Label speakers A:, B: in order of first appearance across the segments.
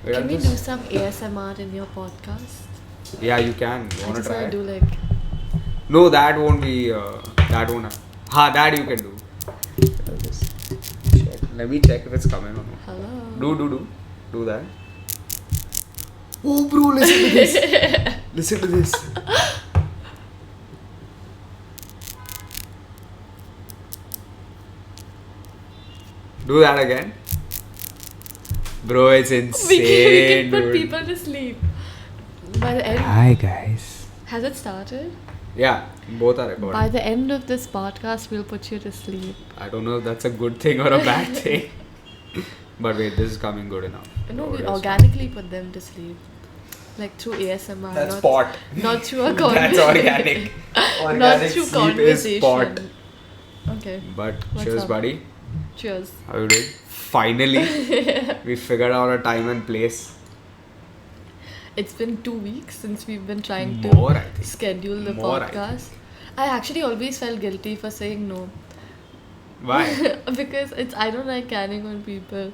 A: Can we do some ASMR in your podcast?
B: Yeah, you can. You
A: I
B: wanna
A: just
B: try?
A: want to do like.
B: No, that won't be. That won't. That you can do. I'll just check. Let me check if it's coming or not.
A: Hello.
B: Do that. Oh, bro, listen to this. Listen to this. Do that again. Bro, it's insane.
A: We can put
B: dude.
A: people to sleep. By the end.
B: Hi, guys.
A: Has it started?
B: Yeah, both are recording.
A: By the end of this podcast, we'll put you to sleep.
B: I don't know if that's a good thing or a bad thing. But wait, this is coming good enough.
A: No,
B: Oh,
A: we
B: yes.
A: organically put them to sleep. Like through ASMR.
B: That's
A: not,
B: pot.
A: Not through a
B: That's
A: conversation.
B: organic.
A: Not
B: Organic
A: through
B: sleep is pot.
A: conversation. Okay.
B: But
A: What's
B: cheers,
A: up?
B: buddy.
A: Cheers.
B: How you doing? Finally, we figured out a time and place.
A: It's been 2 weeks since we've been trying
B: More,
A: to
B: I think.
A: schedule the
B: More, I
A: podcast. I actually always felt guilty for saying no.
B: Why?
A: Because I don't like canning on people.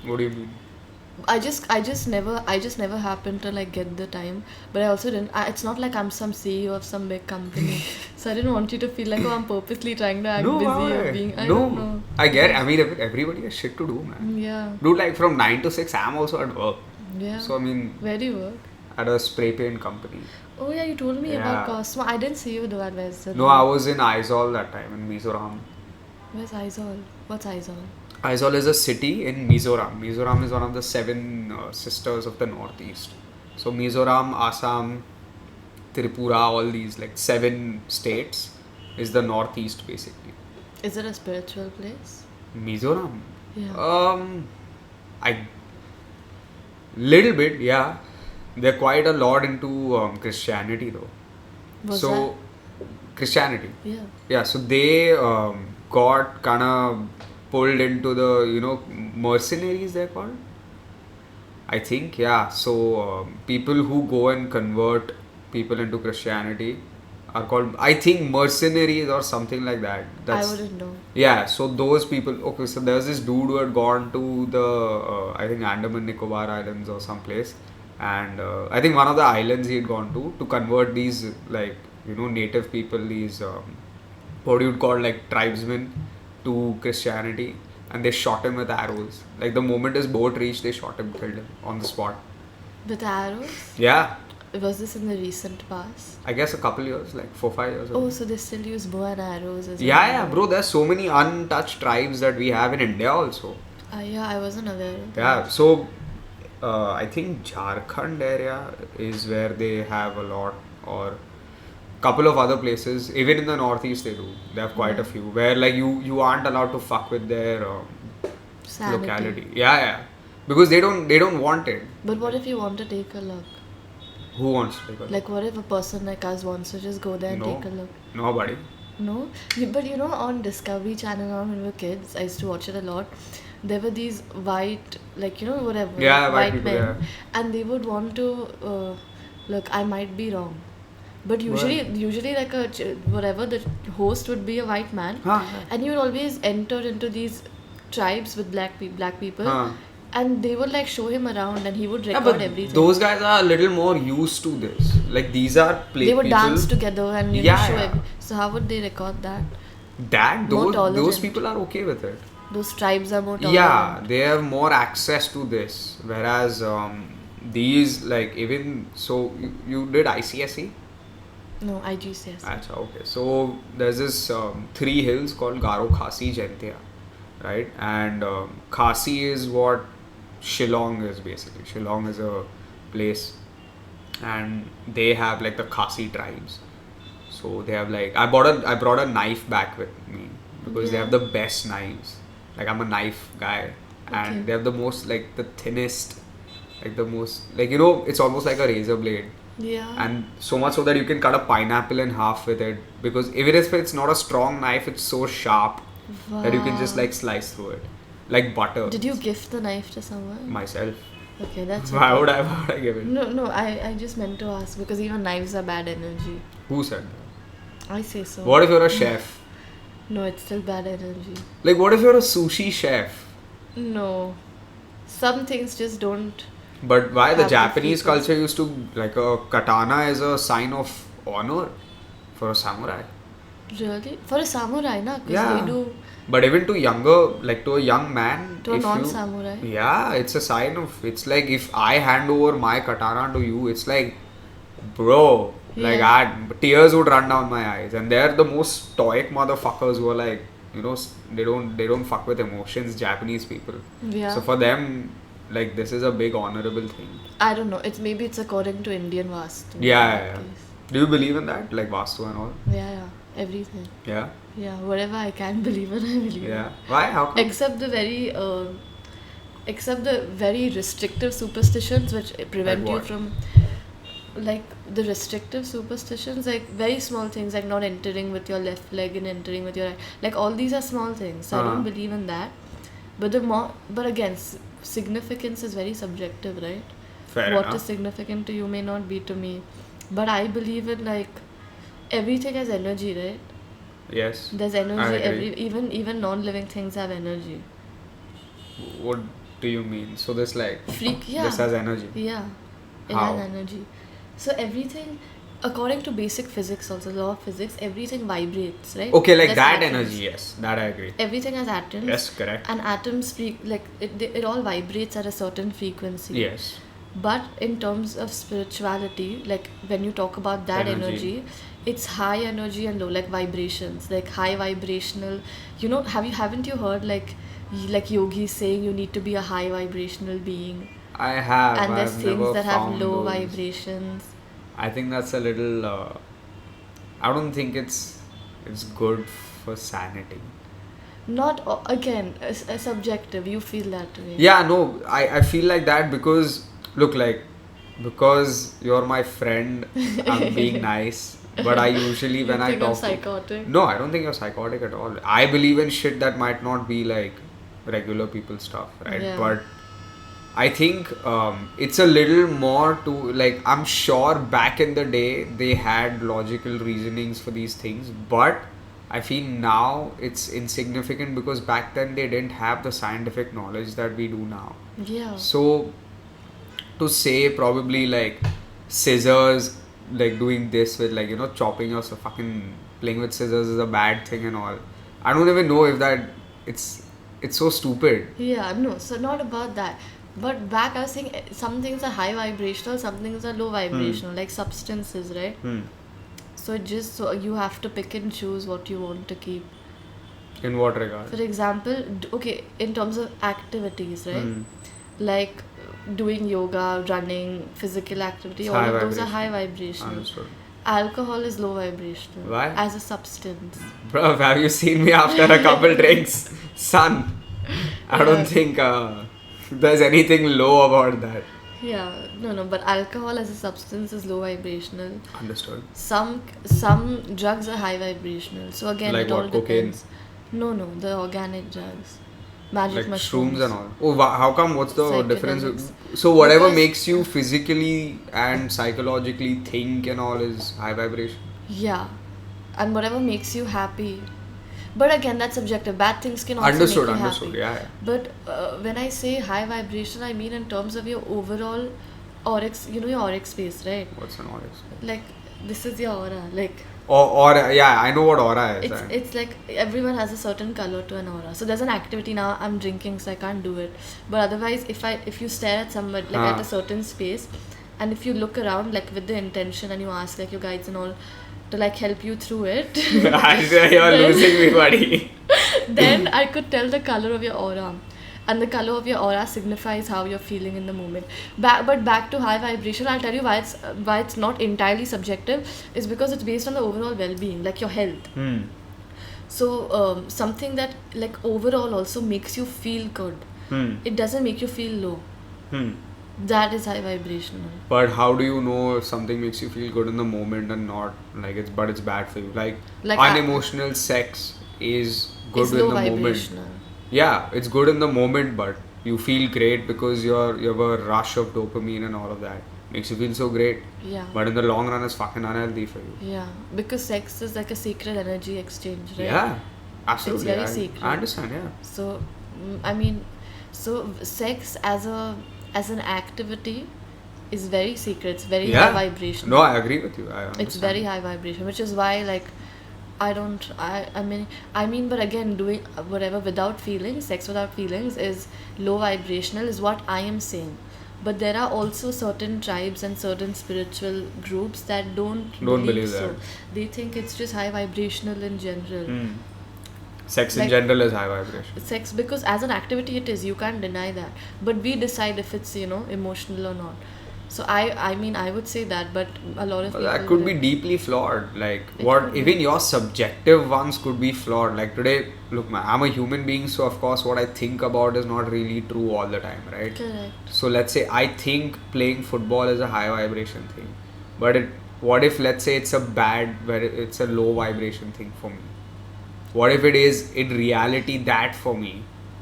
B: What do you mean?
A: I just never happened to like get the time, but I also didn't. It's not like I'm some CEO of some big company, so I didn't want you to feel like, oh, I'm purposely trying to act busy or being. I don't know.
B: I get it. I mean, everybody has shit to do, man.
A: Yeah.
B: Dude, like from 9 to 6, I'm also at work.
A: Yeah.
B: So, I mean,
A: Where do you work?
B: at a spray paint company.
A: Oh yeah, you told me
B: Yeah.
A: about Cosmo. I didn't see you do that. Where's that?
B: No, I was in Aizawl that time, in Mizoram.
A: Where's Aizawl? What's Aizawl?
B: Aizawl is a city in Mizoram. Mizoram is one of the 7 sisters of the northeast. So Mizoram, Assam, Tripura, all these like 7 states is the northeast basically.
A: Is it a spiritual place?
B: Mizoram.
A: Yeah.
B: I little bit, yeah. They're quite a lot into Christianity though.
A: Was
B: so Christianity.
A: that? Yeah.
B: Yeah, so they got kind of pulled into the, mercenaries they're called. I think, yeah. So people who go and convert people into Christianity are called, I think, mercenaries or something like that.
A: I wouldn't know.
B: Yeah, so those people, okay, so there's this dude who had gone to the, I think, Andaman Nicobar Islands or someplace. And I think one of the islands he had gone to convert these, like, native people, these, what you would call, like, tribesmen to Christianity. And they shot him with arrows. Like, the moment his boat reached, they shot him, killed him on the spot.
A: With arrows?
B: Yeah,
A: Was this in the recent past?
B: I guess a couple years, like 4-5 years ago.
A: Oh, so they still use bow and arrows as
B: Yeah, bro, there's so many untouched tribes that we have in India also.
A: Yeah, I wasn't aware of
B: Yeah,
A: that.
B: so I think Jharkhand area is where they have a lot, or couple of other places. Even in the northeast they do. They have quite a few where like you aren't allowed to fuck with their
A: Sanity.
B: locality. Yeah, because they don't want it.
A: But what if you want to take a look?
B: Who wants to take a look?
A: Like, what if a person like us wants to just go there and
B: No.
A: take a look?
B: Nobody.
A: No? But on Discovery Channel when we were kids, I used to watch it a lot. There were these white, like, whatever.
B: Yeah,
A: like,
B: white people,
A: men.
B: yeah.
A: And they would want to, look, I might be wrong. But usually like whatever, the host would be a white man.
B: Huh.
A: And you would always enter into these tribes with black people.
B: Huh.
A: And they would like show him around and he would
B: Yeah,
A: record
B: but
A: everything.
B: those guys are a little more used to this. Like these are
A: They would
B: people.
A: dance together and
B: Yeah,
A: show
B: yeah.
A: So how would they record that?
B: That
A: More
B: those
A: tolerant.
B: people are okay with it.
A: Those tribes are more tolerant.
B: Yeah, they have more access to this. Whereas these like even so you did ICSE?
A: No, IGCS.
B: Achha, okay. So there's this 3 hills called Garo Khasi Jaintia, right? And Khasi is what Shillong is basically. Shillong is a place, and they have like the Khasi tribes. So they have like I brought a knife back with me because they
A: Yeah.
B: have the best knives. Like I'm a knife guy, and
A: Okay.
B: they have the most like the thinnest, like the most like it's almost like a razor blade.
A: Yeah.
B: And so much so that you can cut a pineapple in half with it, because even if it's not a strong knife, it's so sharp that you can just
A: Wow.
B: like slice through it like butter.
A: Did you gift the knife to someone?
B: Myself.
A: Okay, that's
B: Why
A: okay.
B: would I give it?
A: No, I just meant to ask because even knives are bad energy.
B: Who said that?
A: I say so.
B: What if you're a chef?
A: No, it's still bad energy.
B: Like what if you're a sushi chef?
A: No. Some things just don't
B: But why the
A: have to
B: Japanese
A: feel
B: culture used to like a katana is a sign of honor for a samurai.
A: really for a samurai, na? Because they
B: Yeah.
A: do
B: But even to younger, like to a young man,
A: to a
B: if
A: non-samurai.
B: you, yeah, it's a sign of. It's like if I hand over my katana to you, it's like, bro, like
A: Yeah.
B: tears would run down my eyes, and they're the most stoic motherfuckers who are like, they don't fuck with emotions. Japanese people.
A: Yeah.
B: So for them, like this is a big honorable thing.
A: I don't know. Maybe it's according to Indian Vastu.
B: Yeah,
A: In
B: yeah,
A: that
B: yeah.
A: case.
B: Do you believe in that, like Vastu and all?
A: Yeah. Everything.
B: Yeah,
A: Yeah, whatever I can believe in, I believe in.
B: yeah. Why? How come?
A: Except the very restrictive superstitions which prevent you
B: what?
A: from, like the restrictive superstitions, like very small things like not entering with your left leg and entering with your right, like all these are small things. So I don't believe in that. But again, significance is very subjective, right?
B: Fair
A: What
B: enough.
A: is significant to you may not be to me. But I believe in, like, everything has energy, right?
B: Yes.
A: There's
B: I
A: energy.
B: agree.
A: Even non-living things have energy.
B: What do you mean? So this like
A: Yeah.
B: this has energy.
A: Yeah, it
B: How?
A: has energy. So everything, according to basic physics, also law of physics, everything vibrates, right?
B: Okay, like
A: There's
B: that
A: atoms.
B: energy. Yes, that I agree.
A: Everything has atoms.
B: Yes, correct.
A: And atoms it all vibrates at a certain frequency.
B: Yes.
A: But in terms of spirituality, like when you talk about that
B: Energy.
A: it's high energy and low, like vibrations, like high vibrational. Haven't you heard like yogis saying you need to be a high vibrational being,
B: I have.
A: and there's
B: I've
A: things
B: never
A: that have
B: found
A: low
B: those.
A: vibrations.
B: I think that's a little. I don't think it's good for sanity.
A: Not again, subjective. You feel that way.
B: Yeah, no, I feel like that because look, like because you're my friend, I'm being nice. But I usually
A: You
B: when I
A: think I'm
B: talk to
A: psychotic?
B: no, I don't think you're psychotic at all. I believe in shit that might not be like regular people stuff, right?
A: Yeah.
B: But I think it's a little more to like I'm sure back in the day they had logical reasonings for these things, but I feel now it's insignificant because back then they didn't have the scientific knowledge that we do now.
A: Yeah.
B: So to say probably like scissors, like doing this with like chopping or so fucking playing with scissors is a bad thing and all. I don't even know if that it's so stupid.
A: Yeah, no, so not about that. But back, I was saying some things are high vibrational, some things are low vibrational, like substances, right? So you have to pick and choose what you want to keep.
B: In what regard?
A: For example, okay, in terms of activities, right? Like doing yoga, running, physical activity,
B: It's
A: all
B: high
A: of those are
B: vibrational.
A: high vibrational.
B: Understood.
A: Alcohol is low vibrational.
B: Why?
A: As a substance.
B: Bro, have you seen me after a couple drinks? Son, I don't
A: Yeah.
B: think there's anything low about that.
A: Yeah, no, but alcohol as a substance is low vibrational.
B: Understood.
A: Some drugs are high vibrational. So again,
B: Like
A: it all
B: what, cocaine?
A: depends. No, the organic drugs, magic
B: Like
A: mushrooms.
B: shrooms and all. Oh, how come? What's the difference?
A: Psychedelics.
B: So whatever
A: Because-
B: makes you physically and psychologically think and all is high vibration.
A: Yeah, and whatever makes you happy. But again, that's subjective. Bad things can also
B: Understood.
A: make you
B: Understood.
A: happy.
B: Yeah.
A: But when I say high vibration, I mean in terms of your overall auric, your auric space, right?
B: What's an aura?
A: Like this is your aura. Like
B: Or yeah, I know what aura is.
A: it's like everyone has a certain color to an aura. So there's an activity now. I'm drinking, so I can't do it. But otherwise, if you stare at somebody like at a certain space, and if you look around like with the intention and you ask like your guides and all to like help you through it,
B: You're losing me, buddy.
A: then I could tell the color of your aura. And the color of your aura signifies how you're feeling in the moment. But back to high vibration, I'll tell you why it's not entirely subjective. Is because it's based on the overall well-being, like your health. So something that like overall also makes you feel good. It doesn't make you feel low. That is high vibrational.
B: But how do you know if something makes you feel good in the moment and not like it's bad for you? Like unemotional sex is good
A: It's
B: in
A: low
B: the moment.
A: vibrational.
B: Yeah, it's good in the moment, but you feel great because you have a rush of dopamine and all of that. Makes you feel so great.
A: Yeah.
B: But in the long run, it's fucking unhealthy for you.
A: Yeah, because sex is like a secret energy exchange, right?
B: Yeah, absolutely.
A: It's very secret.
B: I understand. Yeah.
A: So, I mean, so sex as a as an activity is very secret. It's very
B: Yeah.
A: high vibration.
B: No, I agree with you. I
A: It's
B: understand.
A: very high vibration, which is why like I mean, but again, doing whatever without feelings, sex without feelings is low vibrational, is what I am saying. But there are also certain tribes and certain spiritual groups that don't
B: Don't believe
A: so.
B: that.
A: They think it's just high vibrational in general.
B: Sex in
A: Like-
B: general is high vibration.
A: Sex, because as an activity it is, you can't deny that. But we decide if it's, emotional or not. So I mean, I would say that, but a lot of people
B: That could be
A: wouldn't.
B: deeply flawed. Like
A: It
B: what
A: could be.
B: even your subjective ones could be flawed. Like today, look, man, I'm a human being, so of course what I think about is not really true all the time, right?
A: Correct.
B: So let's say I think playing football is a high vibration thing, but what if let's say it's a low vibration thing for me? What if it is in reality that for me?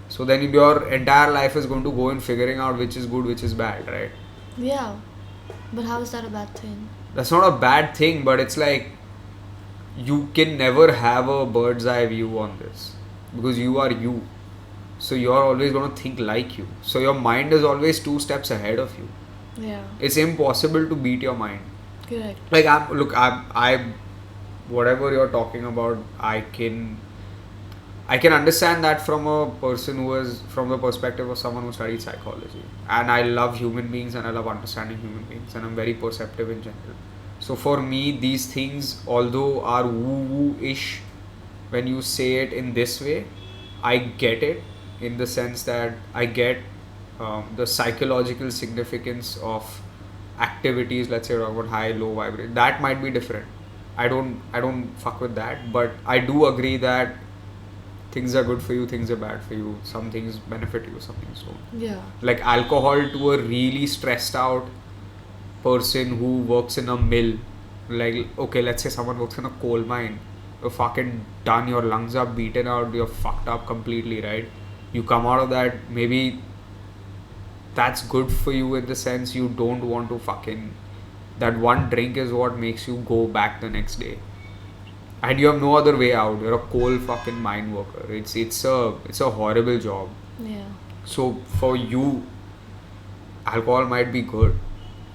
B: So then your entire life is going to go in figuring out which is good, which is bad, right?
A: Yeah. But how is that a bad thing?
B: That's not a bad thing, but it's like you can never have a bird's eye view on this because you are you. So you're always going to think like you. So your mind is always 2 steps ahead of you.
A: Yeah.
B: It's impossible to beat your mind.
A: Correct.
B: Like I whatever you're talking about, I can understand that from a person who is from the perspective of someone who studied psychology. And I love human beings and I love understanding human beings and I'm very perceptive in general. So for me, these things, although are woo-woo-ish, when you say it in this way, I get it in the sense that I get the psychological significance of activities. Let's say about high, low vibration. That might be different. I don't fuck with that, but I do agree that things are good for you, things are bad for you. Some things benefit you, some things don't.
A: Yeah.
B: Like alcohol to a really stressed out person who works in a mill. Like, okay, let's say someone works in a coal mine. You're fucking done, your lungs are beaten out, you're fucked up completely, right? You come out of that, maybe that's good for you in the sense you don't want to fucking. That one drink is what makes you go back the next day. And you have no other way out. You're a coal fucking mine worker. It's a horrible job.
A: Yeah.
B: So for you, alcohol might be good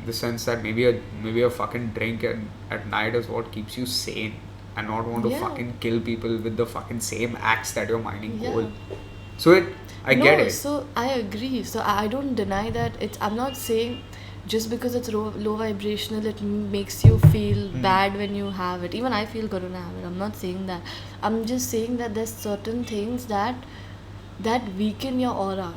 B: in the sense that maybe a fucking drink at night is what keeps you sane and not want to
A: Yeah.
B: fucking kill people with the fucking same axe that you're mining
A: Yeah.
B: coal. So I get it.
A: So I agree. So I don't deny that. I'm not saying just because it's low vibrational, it makes you feel bad when you have it. Even I feel good when I have it. I'm not saying that. I'm just saying that there's certain things that weaken your aura.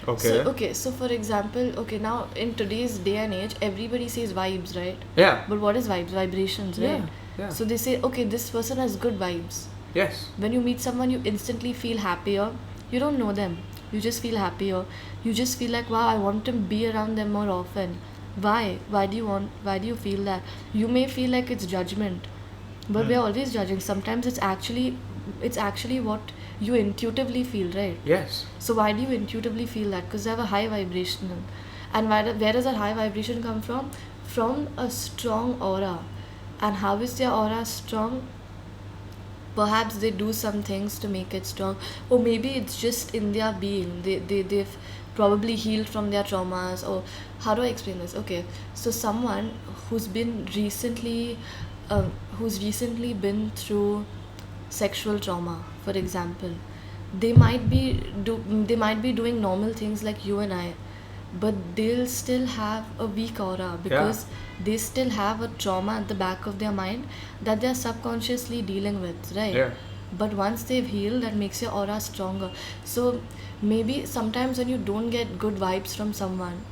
B: Okay.
A: So for example, now in today's day and age, everybody says vibes, right?
B: Yeah.
A: But what is vibes? Vibrations, right?
B: Yeah.
A: So they say, okay, this person has good vibes.
B: Yes.
A: When you meet someone, you instantly feel happier. You don't know them. You just feel happier. You just feel like, wow, I want to be around them more often. Why? Why do you feel that? You may feel like it's judgment. But we're always judging. Sometimes it's actually what you intuitively feel, right?
B: Yes.
A: So why do you intuitively feel that? Because they have a high vibrational. And where does that high vibration come from? From a strong aura. And how is their aura strong? Perhaps they do some things to make it strong. Or maybe it's just in their being. They've probably healed from their traumas. Or how do I explain this? Okay, so someone who's recently been through sexual trauma, for example, they might be doing normal things like you and I, but they'll still have a weak aura because they still have a trauma at the back of their mind that they're subconsciously dealing with, right?
B: Yeah.
A: But once they've healed, that makes your aura stronger. So maybe sometimes when you don't get good vibes from someone,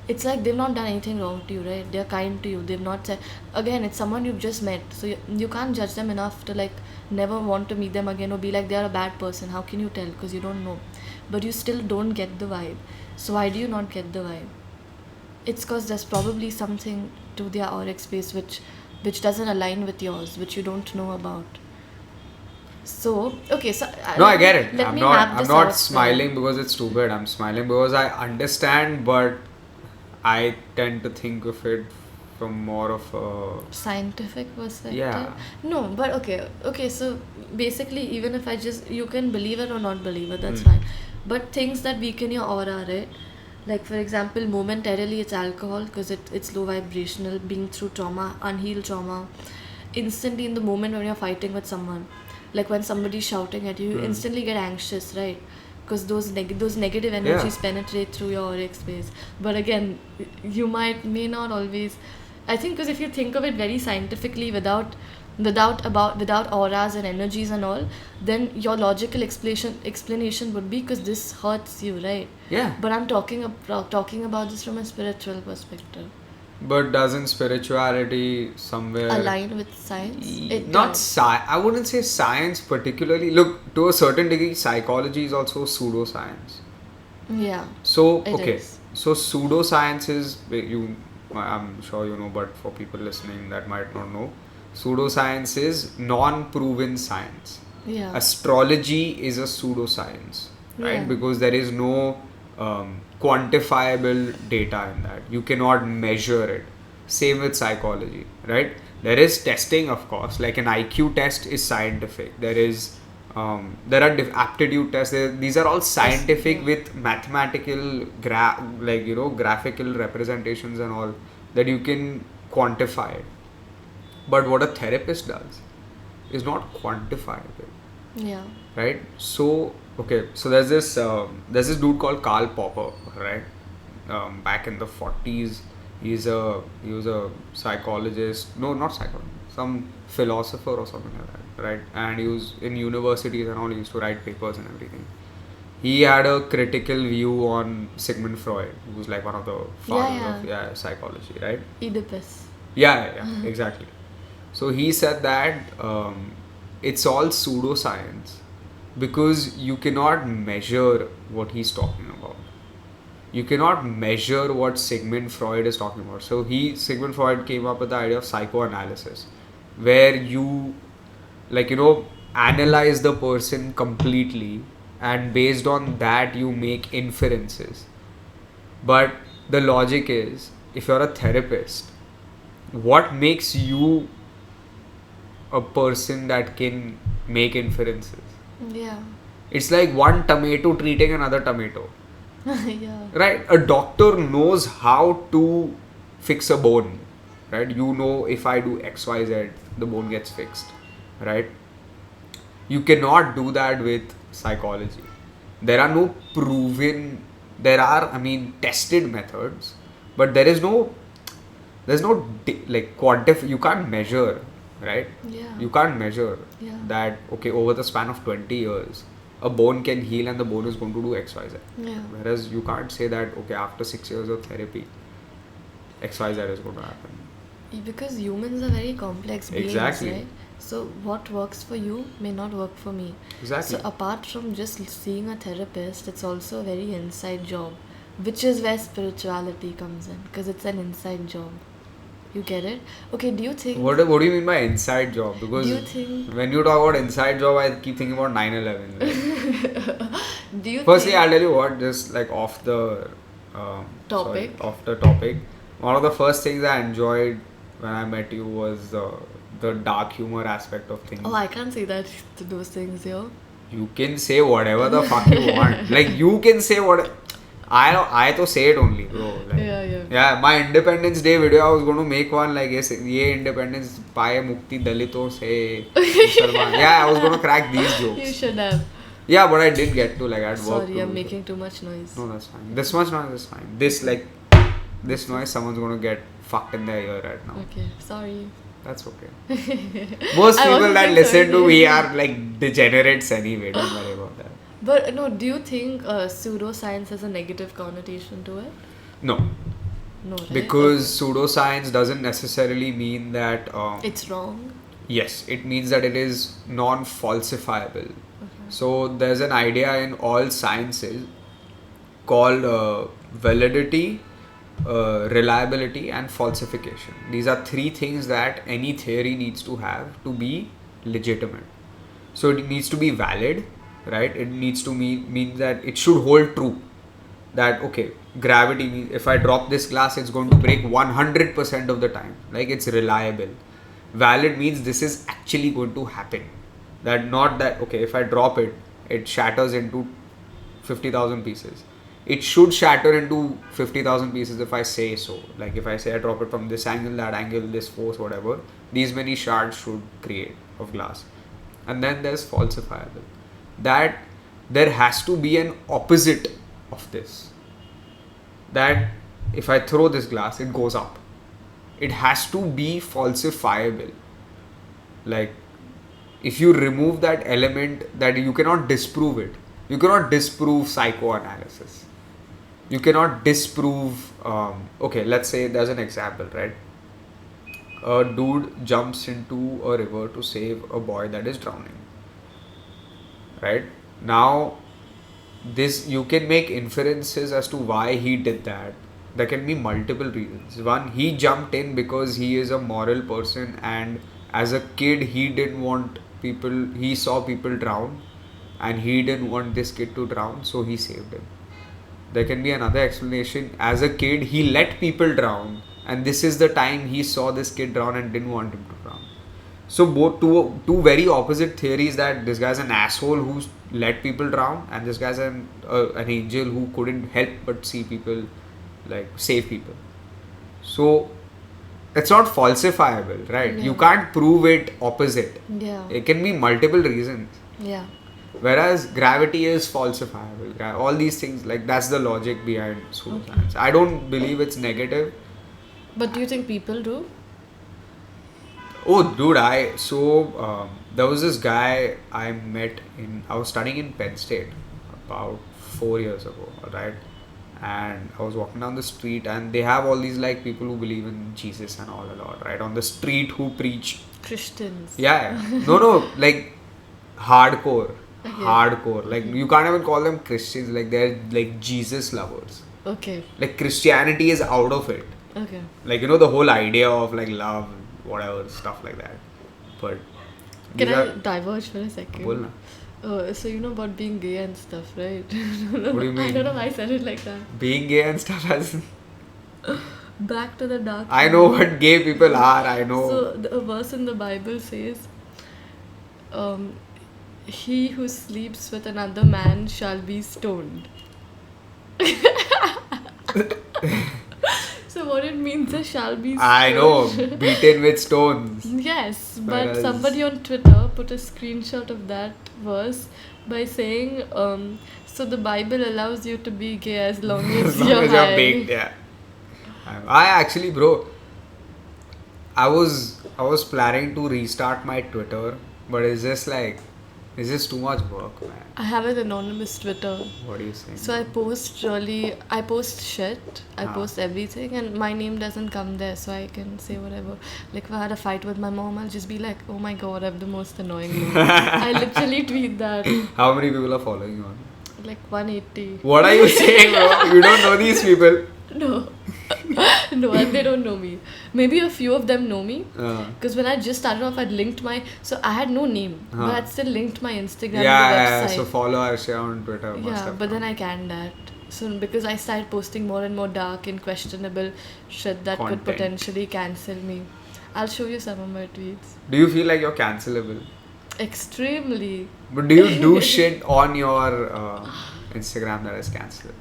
A: it's like they've not done anything wrong to you, right? They're kind to you. They've not said, again, it's someone you've just met, so you can't judge them enough to like never want to meet them again or be like they're a bad person. How can you tell? Because you don't know. But you still don't get the vibe. So why do you not get the vibe? It's because there's probably something to their auric space which doesn't align with yours, which you don't know about. So okay, so
B: No, I get it.
A: Let
B: I'm
A: me
B: not.
A: map
B: I'm
A: this
B: not
A: out,
B: smiling because it's stupid. I'm smiling because I understand, but I tend to think of it from more of a
A: scientific perspective.
B: Yeah.
A: No, but okay. So basically, even if you can believe it or not believe it, that's fine. But things that weaken your aura, right? Like for example, momentarily it's alcohol because it's low vibrational, being through trauma, unhealed trauma. Instantly in the moment when you're fighting with someone, like when somebody's shouting at you, you instantly get anxious, right? Because those negative energies penetrate through your auric space. But again, you may not always. I think because if you think of it very scientifically, without auras and energies and all, then your logical explanation would be because this hurts you, right?
B: Yeah.
A: But I'm talking about this from a spiritual perspective.
B: But doesn't spirituality somewhere
A: Align with science? It
B: not
A: does.
B: I wouldn't say science particularly. Look, to a certain degree, psychology is also pseudoscience.
A: Yeah.
B: So
A: It
B: okay,
A: is.
B: so pseudoscience is you. I'm sure you know, but for people listening that might not know, pseudoscience is non-proven science.
A: Yeah.
B: Astrology is a pseudoscience, right?
A: Yeah.
B: Because there is no quantifiable data in that. You cannot measure it. Same with psychology, right? There is testing, of course. Like an IQ test is scientific. There are aptitude tests. These are all scientific with mathematical, graphical representations and all that you can quantify it. But what a therapist does is not quantifiable,
A: Yeah.
B: right? So okay, so there's this dude called Karl Popper, right? Back in the 40s, he was a psychologist. No, not psychologist, some philosopher or something like that, right? And he was in universities and all. He used to write papers and everything. He had a critical view on Sigmund Freud, who was like one of the fathers of psychology, right?
A: Oedipus.
B: Yeah, exactly. So he said that it's all pseudoscience because you cannot measure what he's talking about. You cannot measure what Sigmund Freud is talking about. So Sigmund Freud came up with the idea of psychoanalysis, where you, analyze the person completely, and based on that you make inferences. But the logic is, if you're a therapist, what makes you a person that can make inferences?
A: Yeah.
B: It's like one tomato treating another tomato.
A: Yeah.
B: Right? A doctor knows how to fix a bone. Right? You know, if I do XYZ, the bone gets fixed. Right? You cannot do that with psychology. There are no proven, tested methods, but there's no you can't measure, right?
A: Yeah.
B: You can't measure
A: Yeah.
B: that, okay, over the span of 20 years, a bone can heal and the bone is going to do XYZ.
A: Yeah.
B: Whereas you can't say that, okay, after 6 years of therapy, XYZ is going to happen.
A: Because humans are very complex beings,
B: Exactly.
A: right? So what works for you may not work for me.
B: Exactly.
A: So apart from just seeing a therapist, it's also a very inside job, which is where spirituality comes in, because it's an inside job. You get it? Okay, do you think...
B: What do you mean by inside job? Because
A: Do you think...
B: when you talk about inside job, I keep thinking about 9/11.
A: Do you
B: Firstly,
A: think...
B: I'll tell you what, just like off the
A: Topic.
B: off the topic. One of the first things I enjoyed when I met you was the dark humor aspect of things.
A: Oh, I can't say that to those things here.
B: You can say whatever the fuck you want. Like, you can say what. I to say it only, bro. Like,
A: Yeah.
B: my Independence Day video, I was going to make one like, yes, ye independence paye mukti daliton se Musalman. Yeah, I was going to crack these jokes.
A: You should have.
B: Yeah, but I didn't get to, like, at work.
A: Sorry, I'm making too much noise.
B: No, that's fine. This much noise is fine. This noise, someone's going to get fucked in their ear right now.
A: Okay, sorry.
B: That's okay. Most
A: I
B: people
A: wasn't
B: that
A: saying
B: listen to
A: sorry.
B: me are like degenerates anyway. Don't worry about that.
A: But no, do you think pseudoscience has a negative connotation to it?
B: No,
A: No, right?
B: because pseudoscience doesn't necessarily mean that.
A: It's wrong.
B: Yes, it means that it is non-falsifiable. So there's an idea in all sciences called validity, reliability, and falsification. These are three things that any theory needs to have to be legitimate. So it needs to be valid, right? It needs to mean that it should hold true. That, okay, gravity means if I drop this glass, it's going to break 100% of the time. Like, it's reliable. Valid means this is actually going to happen. That not that, okay, if I drop it, it shatters into 50,000 pieces. it should shatter into 50,000 pieces if I say so. Like if I say I drop it from this angle, that angle, this force, whatever, these many shards should create of glass. And then there's falsifiable. That there has to be an opposite of this. That if I throw this glass, it goes up. It has to be falsifiable. Like if you remove that element, that you cannot disprove it. You cannot disprove psychoanalysis. You cannot disprove, okay, let's say there's an example, right? A dude jumps into a river to save a boy that is drowning. Right? Now, this, you can make inferences as to why he did that. There can be multiple reasons. One, he jumped in because he is a moral person, and as a kid he didn't want people, he saw people drown and he didn't want this kid to drown, so he saved him. There can be another explanation. As a kid he let people drown, and this is the time he saw this kid drown and didn't want him to drown. So both two very opposite theories, that this guy's an asshole who let people drown, and this guy's an angel who couldn't help but see people, like save people. So it's not falsifiable, right?
A: Yeah.
B: You can't prove it opposite.
A: Yeah.
B: It can be multiple reasons.
A: Yeah.
B: Whereas gravity is falsifiable. All these things, like that's the logic behind pseudoscience. I don't believe it's negative.
A: But do you think people do?
B: Oh, dude, there was this guy I met I was studying in Penn State about 4 years ago, right? And I was walking down the street, and they have all these like people who believe in Jesus and all a lot, right? On the street who preach.
A: Christians.
B: Yeah. No, like hardcore.
A: Okay.
B: Hardcore. Like you can't even call them Christians, like they're like Jesus lovers.
A: Okay.
B: Like Christianity is out of it.
A: Okay.
B: Like, you know, the whole idea of like love, whatever, stuff like that. But
A: can I diverge for a second?
B: Bol na.
A: So you know about being gay and stuff, right?
B: What do you mean?
A: I don't know why I said it like that.
B: Being gay and stuff has...
A: Back to the dark.
B: I know what gay people are, I know.
A: So a verse in the Bible says, he who sleeps with another man shall be stoned. So what it means is shall be stoned.
B: I know, beaten with stones.
A: Yes, but
B: Whereas-
A: somebody on Twitter put a screenshot of that verse by saying, so the Bible allows you to be gay as long as,
B: As long
A: you're
B: as
A: high.
B: you're baked, yeah. I actually, bro, I was planning to restart my Twitter, but it's just too much work, man.
A: I have an anonymous Twitter.
B: What do you think?
A: So I post shit, I post everything, and my name doesn't come there, so I can say whatever. Like if I had a fight with my mom, I'll just be like, oh my god, I'm the most annoying mom. I literally tweet that.
B: How many people are following you on?
A: Like 180.
B: What are you saying, bro? You don't know these people.
A: No. No, and they don't know me. Maybe a few of them know me. Because when I just started off, I'd linked so I had no name. But I'd still linked my Instagram
B: Yeah,
A: to the website.
B: so follow Aarshia on Twitter.
A: Yeah, but then I canned that. So because I started posting more and more dark and questionable shit that
B: Content.
A: could potentially cancel me. I'll show you some of my tweets.
B: Do you feel like you're cancelable?
A: Extremely.
B: But do you do shit on your Instagram that is cancelable?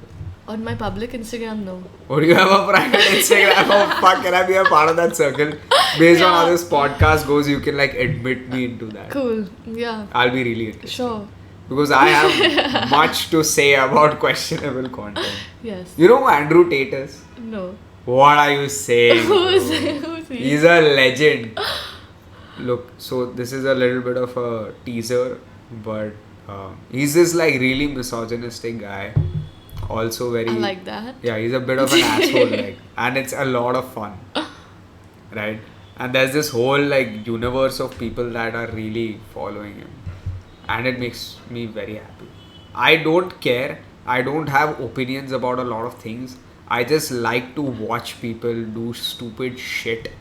A: On my public Instagram, no.
B: Or do you have a private Instagram? Oh fuck, can I be a part of that circle? Based on how this podcast goes, you can like admit me into that.
A: Cool. Yeah.
B: I'll be really interested.
A: Sure.
B: Because I have much to say about questionable content.
A: Yes.
B: You know who Andrew Tate is?
A: No.
B: What are you saying?
A: Who's
B: bro?
A: he?
B: He's a legend. Look, so this is a little bit of a teaser, but he's this like really misogynistic guy. Also very...
A: I like that.
B: Yeah, he's a bit of an asshole, like, and it's a lot of fun, right? And there's this whole like universe of people that are really following him, and it makes me very happy. I don't care. I don't have opinions about a lot of things. I just like to watch people do stupid shit.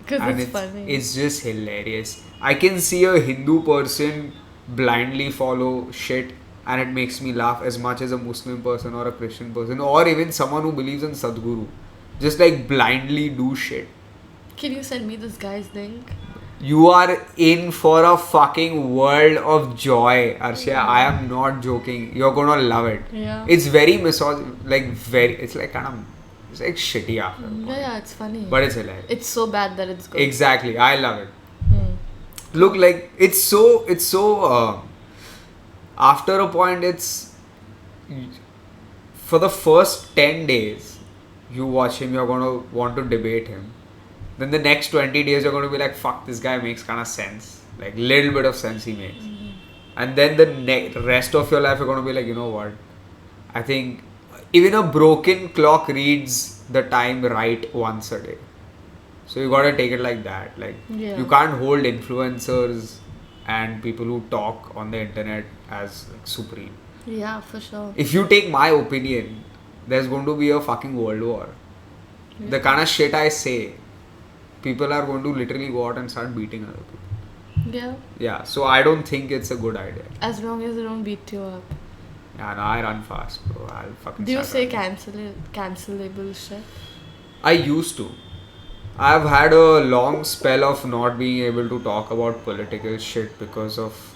A: Because it's funny.
B: It's just hilarious. I can see a Hindu person blindly follow shit, and it makes me laugh as much as a Muslim person or a Christian person or even someone who believes in Sadhguru. Just like blindly do shit.
A: Can you send me this guy's link?
B: You are in for a fucking world of joy, Aarshia. I am not joking. You're gonna love it.
A: Yeah.
B: It's very it's like kind of, it's like shitty after a point.
A: Yeah, it's funny.
B: But it's hilarious.
A: It's so bad that it's good.
B: Exactly. I love it.
A: Hmm.
B: Look, like, after a point, for the first 10 days, you watch him, you're gonna want to debate him. Then the next 20 days, you're going to be like, fuck, this guy makes kind of sense. Like, little bit of sense he makes. And then the rest of your life, you're going to be like, you know what? I think even a broken clock reads the time right once a day. So you got to take it like that. Like, you can't hold influencers and people who talk on the internet as like, supreme.
A: Yeah, for sure.
B: If you take my opinion, there's going to be a fucking world war. Yeah. The kind of shit I say, people are going to literally go out and start beating other people.
A: Yeah.
B: Yeah, so I don't think it's a good idea.
A: As long as they don't beat you up.
B: Yeah, no, I run fast, bro. I'll fucking.
A: Do you say cancelable shit?
B: I used to. I've had a long spell of not being able to talk about political shit because of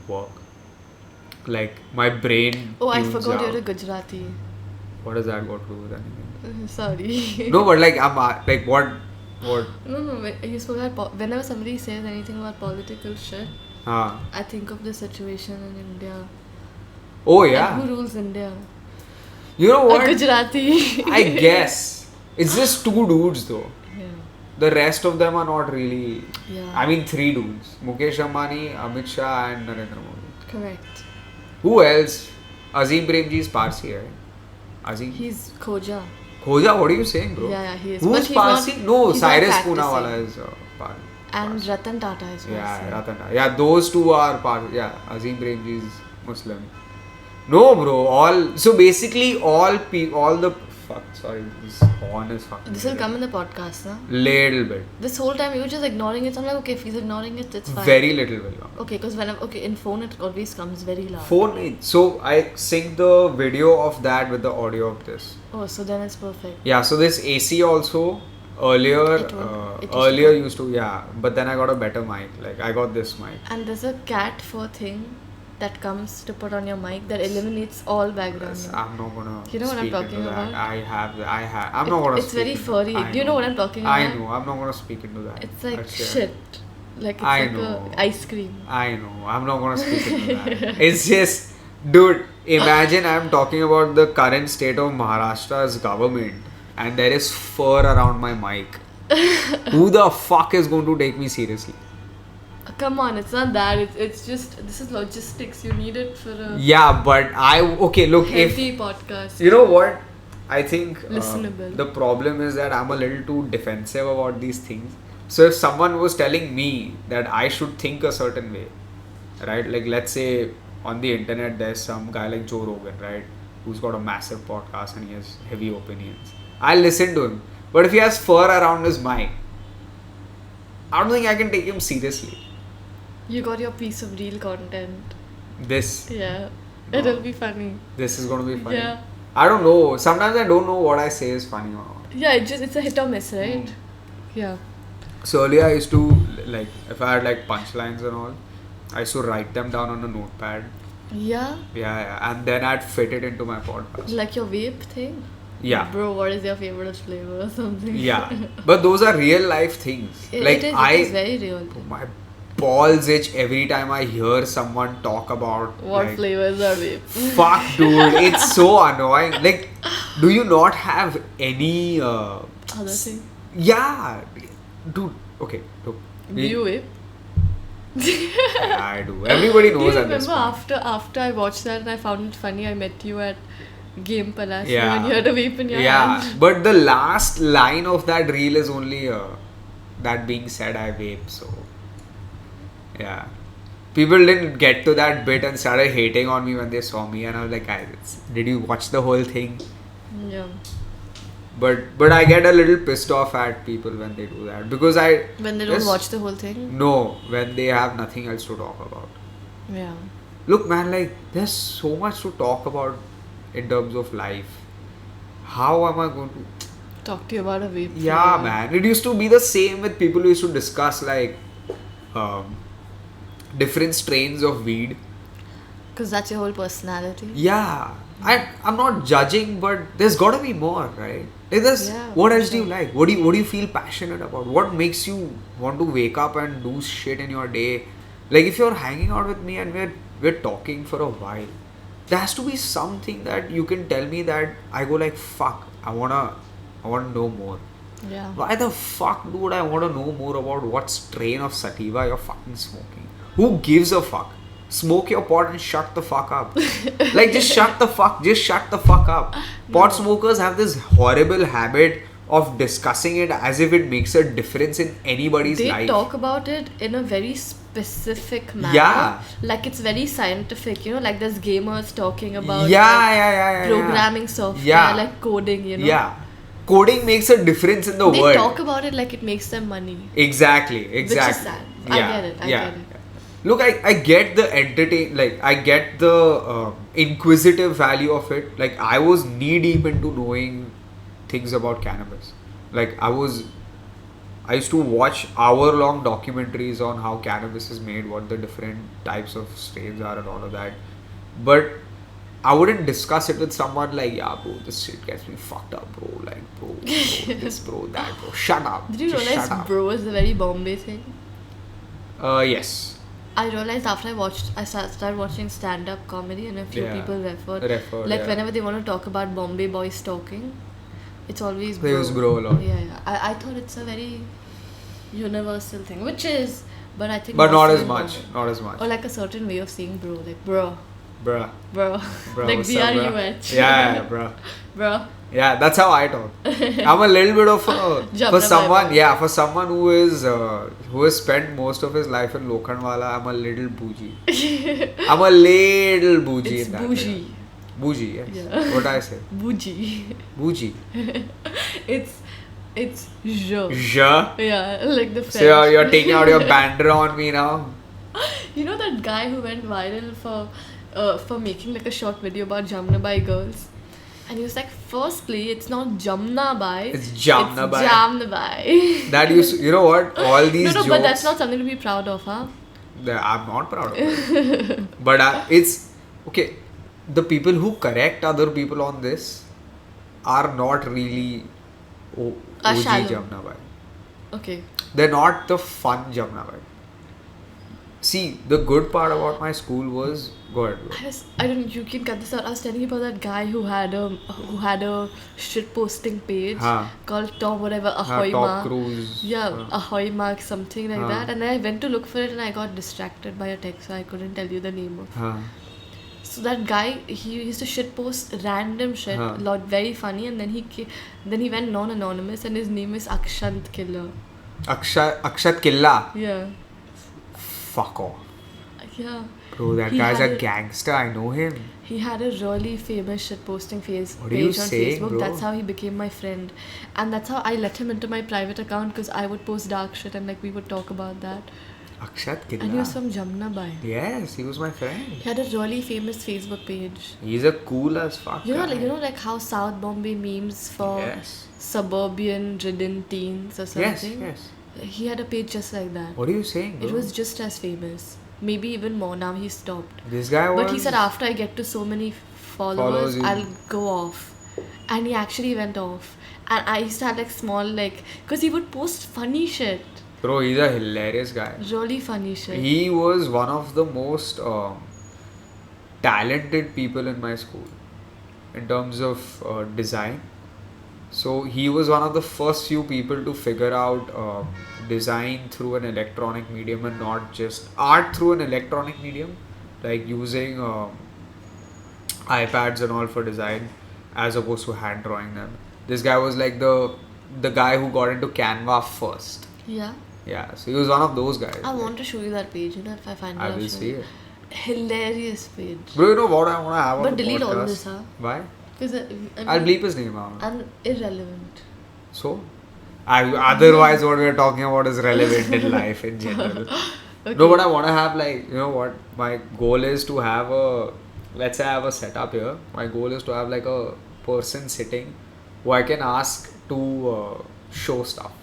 B: work. Like, my brain.
A: Oh, I forgot you're a Gujarati.
B: What does that got to do with anything?
A: Sorry.
B: No, but like, I'm like, what?
A: No. You forgot. Whenever somebody says anything about political shit, I think of the situation in India.
B: Oh yeah.
A: Like, who rules India?
B: You know what?
A: A Gujarati.
B: I guess it's just two dudes though.
A: Yeah.
B: The rest of them are not really.
A: Yeah.
B: I mean, three dudes: Mukesh Ambani, Amit Shah, and Narendra Modi.
A: Correct.
B: Who else? Azim Premji is Parsi, right? Azim.
A: He's Khoja.
B: Khoja, what are you saying, bro?
A: Yeah, he is.
B: Who's Parsi? No, Cyrus Poonawala is Parsi.
A: And Ratan Tata is Parsi.
B: Yeah, Ratan Tata. Yeah, those two are Parsi. Yeah, Azim Premji is Muslim. No, bro. So basically, all the. Fuck, sorry, this horn is fucking.
A: This will come in the podcast, huh?
B: Little bit.
A: This whole time you were just ignoring it. So I'm like, okay, if he's ignoring it, it's fine.
B: Very little will come.
A: Okay, because in phone it always comes very loud.
B: Phone. So I sync the video of that with the audio of this.
A: Oh, so then it's perfect.
B: Yeah. So this AC also earlier used to, yeah, but then I got a better mic. Like, I got this mic.
A: And there's a cat fur thing that comes to put on your mic that eliminates all background noise.
B: I'm not gonna.
A: You know what I'm talking about?
B: I have. I'm not gonna.
A: It's very furry. Do you know what I'm talking about?
B: I know. I'm not gonna speak into that.
A: It's like shit. Like it's a ice cream.
B: I know. I'm not gonna speak into that. It's just, dude. Imagine I'm talking about the current state of Maharashtra's government, and there is fur around my mic. Who the fuck is going to take me seriously?
A: Come on, it's not that. It's just, this is logistics. You need it for a healthy podcast.
B: You know what? I think
A: listenable.
B: The problem is that I'm a little too defensive about these things. So if someone was telling me that I should think a certain way, right? Like, let's say on the internet there's some guy like Joe Rogan, right? Who's got a massive podcast and he has heavy opinions. I'll listen to him. But if he has fur around his mic, I don't think I can take him seriously.
A: You got your piece of real content.
B: This.
A: Yeah. No. It'll be funny.
B: This is going to be funny.
A: Yeah.
B: I don't know. Sometimes I don't know what I say is funny or not.
A: Yeah, it's a hit or miss, right? Yeah.
B: So earlier I used to, like, if I had like punchlines and all, I used to write them down on a notepad.
A: Yeah?
B: Yeah. And then I'd fit it into my podcast.
A: Like your vape thing?
B: Yeah.
A: Bro, what is your favorite flavor or something?
B: Yeah. But those are real life things.
A: It is very real.
B: My balls itch every time I hear someone talk about
A: what flavors are vape.
B: Fuck, dude. It's so annoying. Like, do you not have any
A: other thing?
B: Yeah. Dude, okay. Look.
A: Do you vape?
B: Yeah, I do. Everybody knows that.
A: Do you remember after I watched that and I found it funny, I met you at Game Palace when you had a vape in your hand.
B: Yeah, but the last line of that reel is only that being said, I vape. So, yeah. People didn't get to that bit and started hating on me when they saw me, and I was like, guys, did you watch the whole thing?
A: Yeah.
B: But I get a little pissed off at people when they do that because
A: when they don't watch the whole thing?
B: No, when they have nothing else to talk about.
A: Yeah.
B: Look, man, like, there's so much to talk about in terms of life. How am I going to
A: talk to you about a vape?
B: Yeah, man. It used to be the same with people who used to discuss, like, um, different strains of weed.
A: Because that's your whole personality.
B: Yeah, I'm not judging, but there's got to be more, right? Like
A: Yeah,
B: what
A: for
B: else do you
A: sure.
B: like? What do you feel passionate about? What makes you want to wake up and do shit in your day? Like if you're hanging out with me and we're talking for a while, there has to be something that you can tell me that I go like, fuck, I wanna know more.
A: Yeah.
B: Why the fuck, dude, I want to know more about what strain of sativa you're fucking smoking? Who gives a fuck? Smoke your pot and shut the fuck up. Like, just shut the fuck up. Pot smokers have this horrible habit of discussing it as if it makes a difference in anybody's
A: They
B: life.
A: talk about it in a very specific manner.
B: Yeah.
A: Like it's very scientific, like there's gamers talking about
B: Yeah.
A: programming software,
B: Yeah.
A: like coding,
B: Yeah. Coding makes a difference in the
A: They
B: world.
A: talk about it like it makes them money.
B: Exactly.
A: Which is sad. I get it. I get it.
B: Look, I get the I get the inquisitive value of it. Like, I was knee deep into knowing things about cannabis. Like, I used to watch hour-long documentaries on how cannabis is made, what the different types of strains are and all of that. But I wouldn't discuss it with someone like, yeah, bro, this shit gets me fucked up, bro. Like, bro, this, bro, that, bro. Shut up.
A: Did you
B: Just
A: realize
B: shut up.
A: bro is a very Bombay thing?
B: Yes.
A: I realized after I started watching stand-up comedy and a few people referred like
B: yeah.
A: whenever they want to talk about Bombay boys talking, it's always
B: They
A: bro.
B: use bro a lot.
A: Yeah. I thought it's a very universal thing, which is, but I think
B: But
A: more
B: not
A: so
B: as
A: in
B: much.
A: Bombay.
B: Not as much.
A: Or like a certain way of saying bro, like bro,
B: Bruh.
A: like
B: what's up, bruh?
A: BRUH.
B: Yeah, bruh.
A: Bro.
B: Yeah, that's how I talk. I'm a little bit of a
A: Jamna bhai.
B: for someone who has spent most of his life in Lokhandwala, I'm a little bougie. I'm a little bougie
A: It's
B: in that
A: bougie.
B: way. Bougie, yes.
A: Yeah.
B: What I say?
A: Bougie.
B: Bougie.
A: It's je.
B: Ja.
A: Yeah, like the French.
B: So you're taking out your bandera on me now?
A: You know that guy who went viral for making like a short video about Jamna Bai girls? And he was like, firstly, it's not Jamna Bai.
B: It's Jamna Bai.
A: It's Jamna Bai.
B: That you know what? All these
A: No,
B: jokes.
A: but that's not something to be proud of, huh?
B: I'm not proud of it. But it's okay. The people who correct other people on this are not really OG
A: shallow.
B: Jamna Bai.
A: Okay.
B: They're not the fun Jamna Bai. See, the good part about my school was good.
A: I don't. You can cut this out. I was telling you about that guy who had a shit posting page called Top whatever Ahoy
B: Top
A: Mark.
B: Cruise.
A: Yeah, Ahoy Mark something like that. And then I went to look for it and I got distracted by a text, so I couldn't tell you the name of. So that guy, he used to shit post random shit, lot very funny, and then he went non-anonymous, and his name is Akshant Killer.
B: Akshat Killa.
A: Yeah.
B: Fuck off.
A: Yeah.
B: Bro, that guy's a gangster. I know him.
A: He had a really famous shit posting page on
B: saying,
A: Facebook.
B: bro?
A: That's how he became my friend, and that's how I let him into my private account because I would post dark shit and like we would talk about that.
B: Akshat Killa.
A: And he was from Jamna Bai.
B: Yes, he was my friend.
A: He had a really famous Facebook page.
B: He's a cool as fuck.
A: You know,
B: guy.
A: like how South Bombay memes for suburban ridden teens or something.
B: Yes.
A: He had a page just like that.
B: What are you saying, bro?
A: It was just as famous. Maybe even more. Now he stopped.
B: This guy was...
A: But he said after I get to so many followers I'll go off. And he actually went off. And I used to have like small like... Because he would post funny shit.
B: Bro, he's a hilarious guy.
A: Really funny shit.
B: He was one of the most talented people in my school. In terms of design. So he was one of the first few people to figure out design through an electronic medium and not just art through an electronic medium, like using iPads and all for design as opposed to hand drawing them. This guy was like the guy who got into Canva first.
A: Yeah.
B: Yeah, so he was one of those guys.
A: I want to show you that page, if I find it.
B: I will see it.
A: Hilarious page.
B: Bro, you know what I want to have on
A: But
B: the
A: delete
B: podcast?
A: all this, huh?
B: Why?
A: Because
B: I'll bleep his name out.
A: And irrelevant.
B: So? Otherwise, what we're talking about is relevant in life in general.
A: Okay.
B: No, but I want to have like, you know what? My goal is to have let's say I have a setup here. My goal is to have like a person sitting who I can ask to show stuff.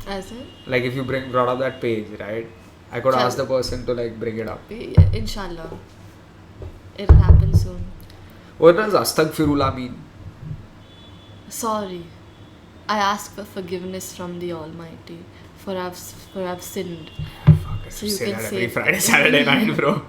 A: As in?
B: Like if you brought up that page, right? I could ask the person to like bring it up.
A: Inshallah. It'll happen soon.
B: What does Astaghfirullah mean?
A: Sorry. I ask for forgiveness from the Almighty for I've sinned.
B: Fuck, I
A: So
B: should
A: you
B: say
A: can
B: that
A: say
B: every
A: it.
B: Friday, Saturday night, bro.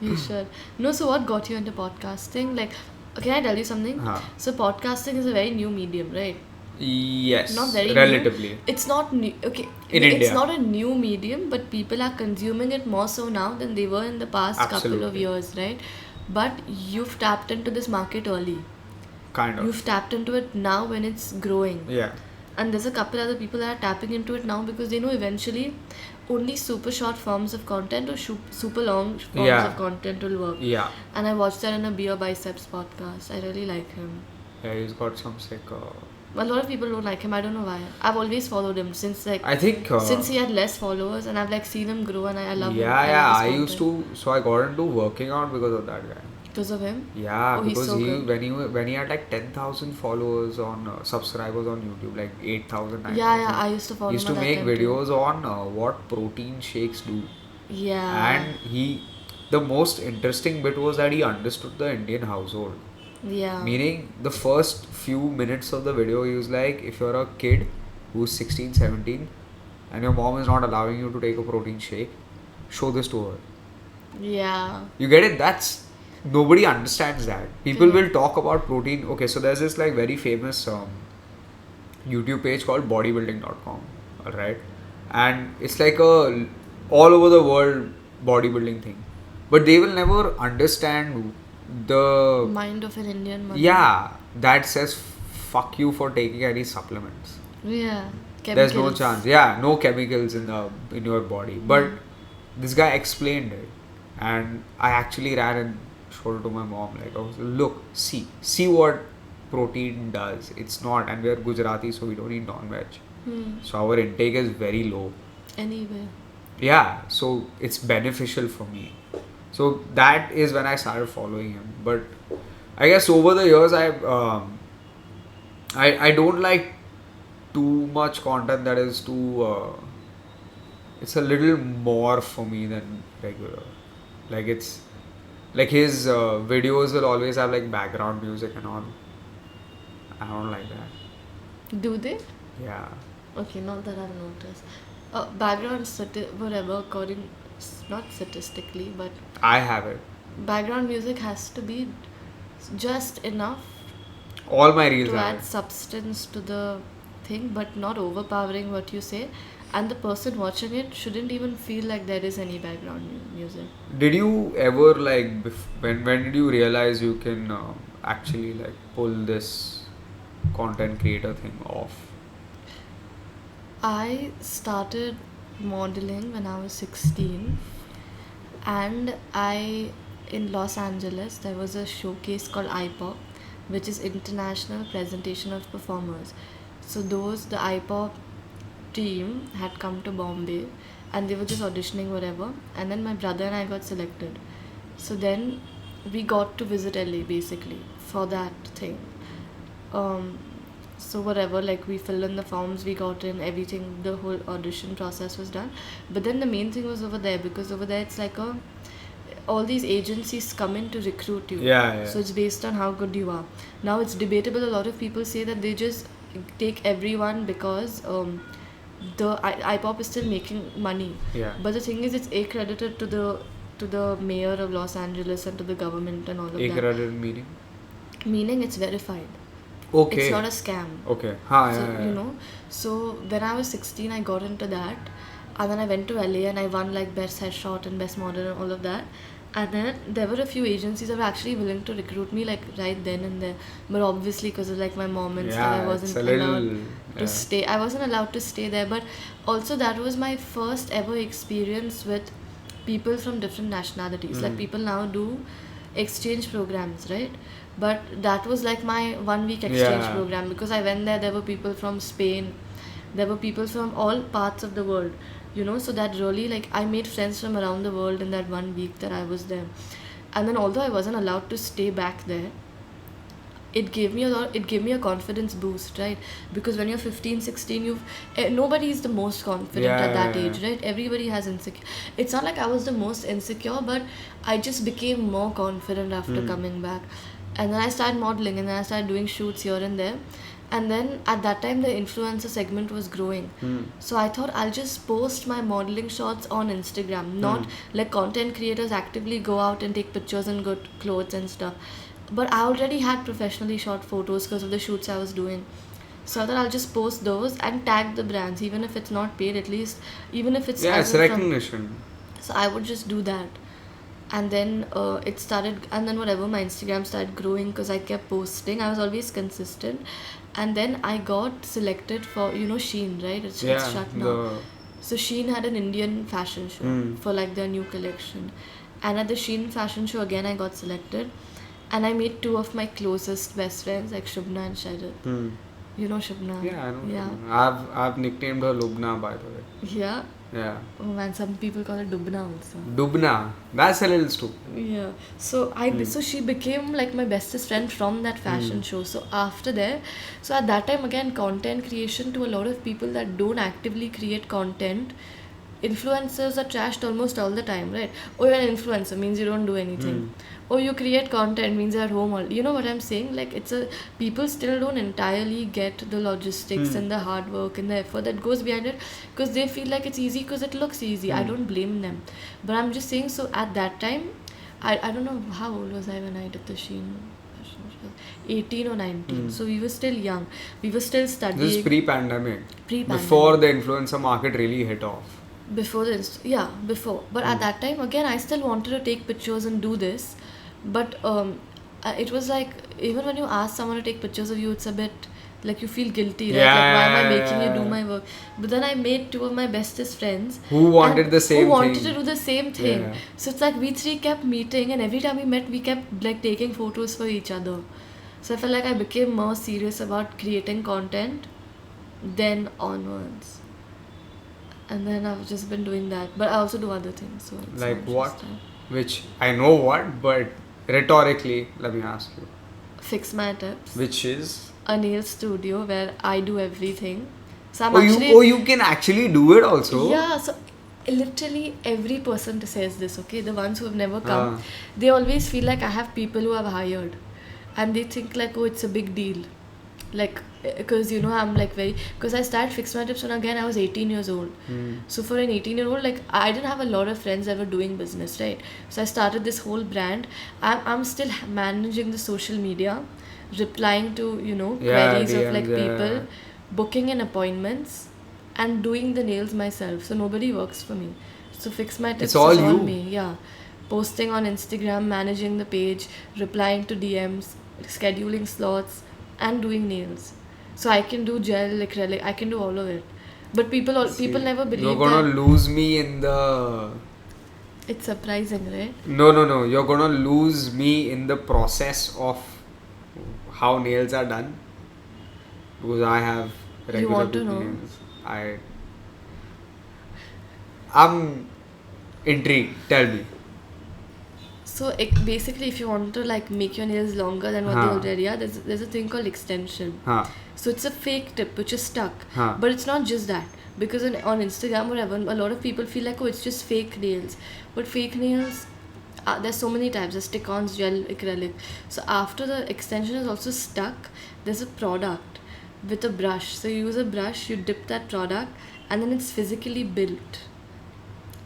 A: You should. No, so what got you into podcasting? Like, can I tell you something?
B: Huh.
A: So podcasting is a very new medium, right?
B: Yes,
A: Not very
B: relatively.
A: new. It's not new. Okay,
B: In
A: it's
B: India.
A: not a new medium, but people are consuming it more so now than they were in the past couple of
B: Absolutely.
A: years, right? But you've tapped into this market early.
B: Kind of.
A: You've tapped into it now when it's growing.
B: Yeah.
A: And there's a couple other people that are tapping into it now because they know eventually only super short forms of content or super long forms
B: Yeah.
A: of content will work.
B: Yeah.
A: And I watched that in a Beer Biceps podcast. I really like him.
B: Yeah, he's got some sick.
A: A lot of people don't like him. I don't know why. I've always followed him since
B: I think.
A: since he had less followers, and I've like seen him grow, and I love him.
B: Yeah, yeah.
A: love
B: I
A: his
B: used to. So I got into working out because of that guy.
A: because of him.
B: Yeah,
A: Oh, he's
B: because
A: so
B: he
A: good.
B: when he had like 10,000 followers on subscribers on YouTube, like 8,000, 9,000.
A: Yeah, I used to follow
B: He used
A: him
B: to
A: at
B: make
A: that time too.
B: videos on what protein shakes do.
A: Yeah.
B: And the most interesting bit was that he understood the Indian household.
A: Yeah.
B: Meaning, the first few minutes of the video, he was like, if you're a kid who's 16, 17, and your mom is not allowing you to take a protein shake, show this to her.
A: Yeah.
B: You get it? Nobody understands that. People
A: Correct.
B: will talk about protein. Okay, so there's this like very famous YouTube page called bodybuilding.com, alright? And it's like a all over the world bodybuilding thing. But they will never understand the
A: Mind of an Indian mother.
B: yeah, that says fuck you for taking any supplements.
A: Yeah.
B: There's no
A: Chemicals.
B: chance. Yeah, no chemicals in your body. But this guy explained it, and I actually ran and showed it to my mom. Like, I was like, look, see what protein does. It's not, and we're Gujarati, so we don't eat non-veg. So our intake is very low.
A: Anyway.
B: Yeah, so it's beneficial for me. So that is when I started following him. But I guess over the years, I don't like too much content that is too. It's a little more for me than regular. Like it's like his videos will always have like background music and all. I don't like that.
A: Do they?
B: Yeah.
A: Okay, not that I've noticed. Background whatever, not statistically, but
B: I have it.
A: background music has to be just enough
B: All my reels
A: to
B: have
A: add
B: it.
A: substance to the thing, but not overpowering what you say. And the person watching it shouldn't even feel like there is any background music.
B: Did you ever like when did you realize you can actually like pull this content creator thing off?
A: I started modeling when I was 16, and in Los Angeles there was a showcase called IPOP, which is International Presentation of Performers. So the IPOP team had come to Bombay, and they were just auditioning whatever, and then my brother and I got selected. So then we got to visit LA basically for that thing. So whatever, like we filled in the forms, we got in everything, the whole audition process was done. But then the main thing was over there, because over there it's like all these agencies come in to recruit you.
B: Yeah.
A: So it's based on how good you are. Now it's debatable. A lot of people say that they just take everyone because the IPOP is still making money.
B: Yeah.
A: But the thing is, it's accredited to the mayor of Los Angeles and to the government and all of that.
B: Accredited meaning?
A: Meaning it's verified.
B: Okay.
A: It's not a scam.
B: Okay.
A: So, you know, so when I was 16, I got into that, and then I went to LA and I won like best headshot and best model and all of that. And then there were a few agencies that were actually willing to recruit me like right then and there, but obviously because of like my mom and stuff, I wasn't allowed to stay. I wasn't allowed to stay there, but also that was my first ever experience with people from different nationalities. Like people now do exchange programs, right? But that was like my 1 week exchange program, because I went there were people from Spain, there were people from all parts of the world, you know. So that really, like, I made friends from around the world in that 1 week that I was there. And then although I wasn't allowed to stay back there, it gave me a confidence boost, right? Because when you're 15, 16, nobody is the most confident at that age, right? Everybody has insecure. It's not like I was the most insecure, but I just became more confident after coming back. And then I started modeling, and then I started doing shoots here and there. And then at that time, the influencer segment was growing. So I thought I'll just post my modeling shots on Instagram, not like content creators actively go out and take pictures in good clothes and stuff. But I already had professionally shot photos because of the shoots I was doing. So I thought I'll just post those and tag the brands, even if it's not paid, at least, even if it's
B: it's recognition.
A: So I would just do that. And then it started, and then whatever, my Instagram started growing because I kept posting. I was always consistent. And then I got selected for, Shein, right? It's shut now. So Shein had an Indian fashion show for like their new collection. And at the Shein fashion show, again, I got selected. And I made two of my closest best friends, like Shubna and Sharat. You know Shubna?
B: Yeah, I know.
A: Yeah.
B: I've nicknamed her Lubna, by the way.
A: Yeah.
B: Yeah.
A: Oh man, some people call her Dubna also.
B: Dubna. That's a little stupid.
A: Yeah. So so she became like my bestest friend from that fashion show. So after that, so at that time again, content creation, to a lot of people that don't actively create content, influencers are trashed almost all the time, right? Oh, you're an influencer, means you don't do anything. Oh, you create content, means you're at home all. You know what I'm saying? Like, people still don't entirely get the logistics and the hard work and the effort that goes behind it, because they feel like it's easy because it looks easy. I don't blame them. But I'm just saying, so at that time, I don't know how old was I when I did the Shein. 18 or 19. So we were still young. We were still studying.
B: This is pre-pandemic. Before the influencer market really hit off.
A: Before. But at that time, again, I still wanted to take pictures and do this. But it was like, even when you ask someone to take pictures of you, it's a bit like you feel guilty, right? Like, why am I making you do my work? But then I made two of my bestest friends
B: who wanted the same thing.
A: Who wanted to do the same thing.
B: Yeah.
A: So it's like we three kept meeting, and every time we met, we kept like taking photos for each other. So I felt like I became more serious about creating content then onwards. And then I've just been doing that. But I also do other things. So it's
B: like
A: not
B: what?
A: just that.
B: Which I know what, but rhetorically, let me ask you.
A: Fix My Tips.
B: Which is?
A: A nail studio where I do everything. So I'm
B: you can actually do it also?
A: Yeah, so literally every person says this, okay? The ones who have never come, they always feel like I have people who I've hired. And they think like, oh, it's a big deal. Like, because I'm like because I started Fix My Tips when again I was 18 years old. So for an 18-year-old, like, I didn't have a lot of friends that were doing business, right? So I started this whole brand. I'm still managing the social media, replying to queries of like people, booking in appointments, and doing the nails myself. So nobody works for me. So Fix My Tips is all me. Yeah, posting on Instagram, managing the page, replying to DMs, scheduling slots, and doing nails. So I can do gel, acrylic, I can do all of it. But people never believe
B: you're gonna lose me in the...
A: It's surprising, right?
B: No. You're gonna lose me in the process of how nails are done. Because I have regular
A: You want to know?
B: nails. I'm intrigued. Tell me.
A: So basically, if you want to like make your nails longer than what they already are, there's a thing called extension. So it's a fake tip which is stuck. But it's not just that. Because on Instagram or whatever, a lot of people feel like, oh, it's just fake nails. But fake nails, there's so many types. There's stick-ons, gel, acrylic. So after the extension is also stuck, there's a product with a brush. So you use a brush, you dip that product, and then it's physically built.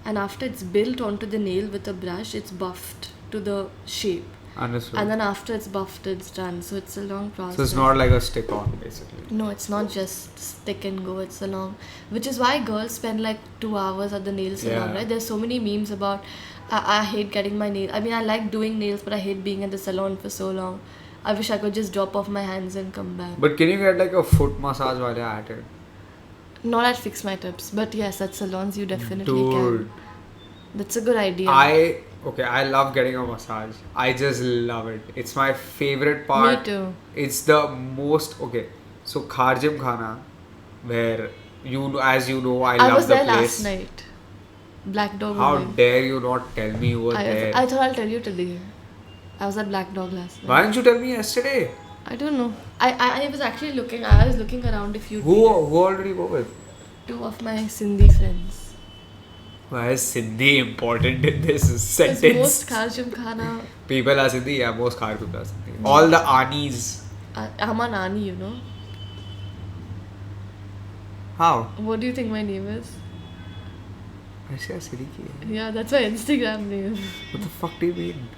A: And after it's built onto the nail with a brush, it's buffed to the shape.
B: Understood.
A: And then after it's buffed, it's done. So it's a long process.
B: So it's not like a stick-on, basically.
A: No, it's not just stick and go. It's a long... Which is why girls spend like 2 hours at the nail salon, right? There's so many memes about, I hate getting my nails. I mean, I like doing nails, but I hate being at the salon for so long. I wish I could just drop off my hands and come back.
B: But can you get like a foot massage while you're at it?
A: Not at Fix My Tips. But yes, at salons you definitely can. That's a good idea.
B: I love getting a massage. I just love it. It's my favorite part.
A: Me too.
B: It's the most... Okay, so Kharjim Khana, where as you know, I love the place.
A: I was there last night. Black Dog.
B: How dare you not tell me you were there?
A: I thought I'll tell you today. I was at Black Dog last night.
B: Why didn't you tell me yesterday?
A: I don't know. I was actually looking. I was looking around if you.
B: Who already go with?
A: Two of my Sindhi friends.
B: Why is Sindhi important in this
A: Because
B: sentence?
A: most Kharjum Khana.
B: People are Sindhi, yeah, most Khar people are Sindhi. All the Anis.
A: I'm a Nani, you know.
B: How?
A: What do you think my name is?
B: Aarshia Siddique.
A: Yeah, that's my Instagram name.
B: What the fuck do you mean?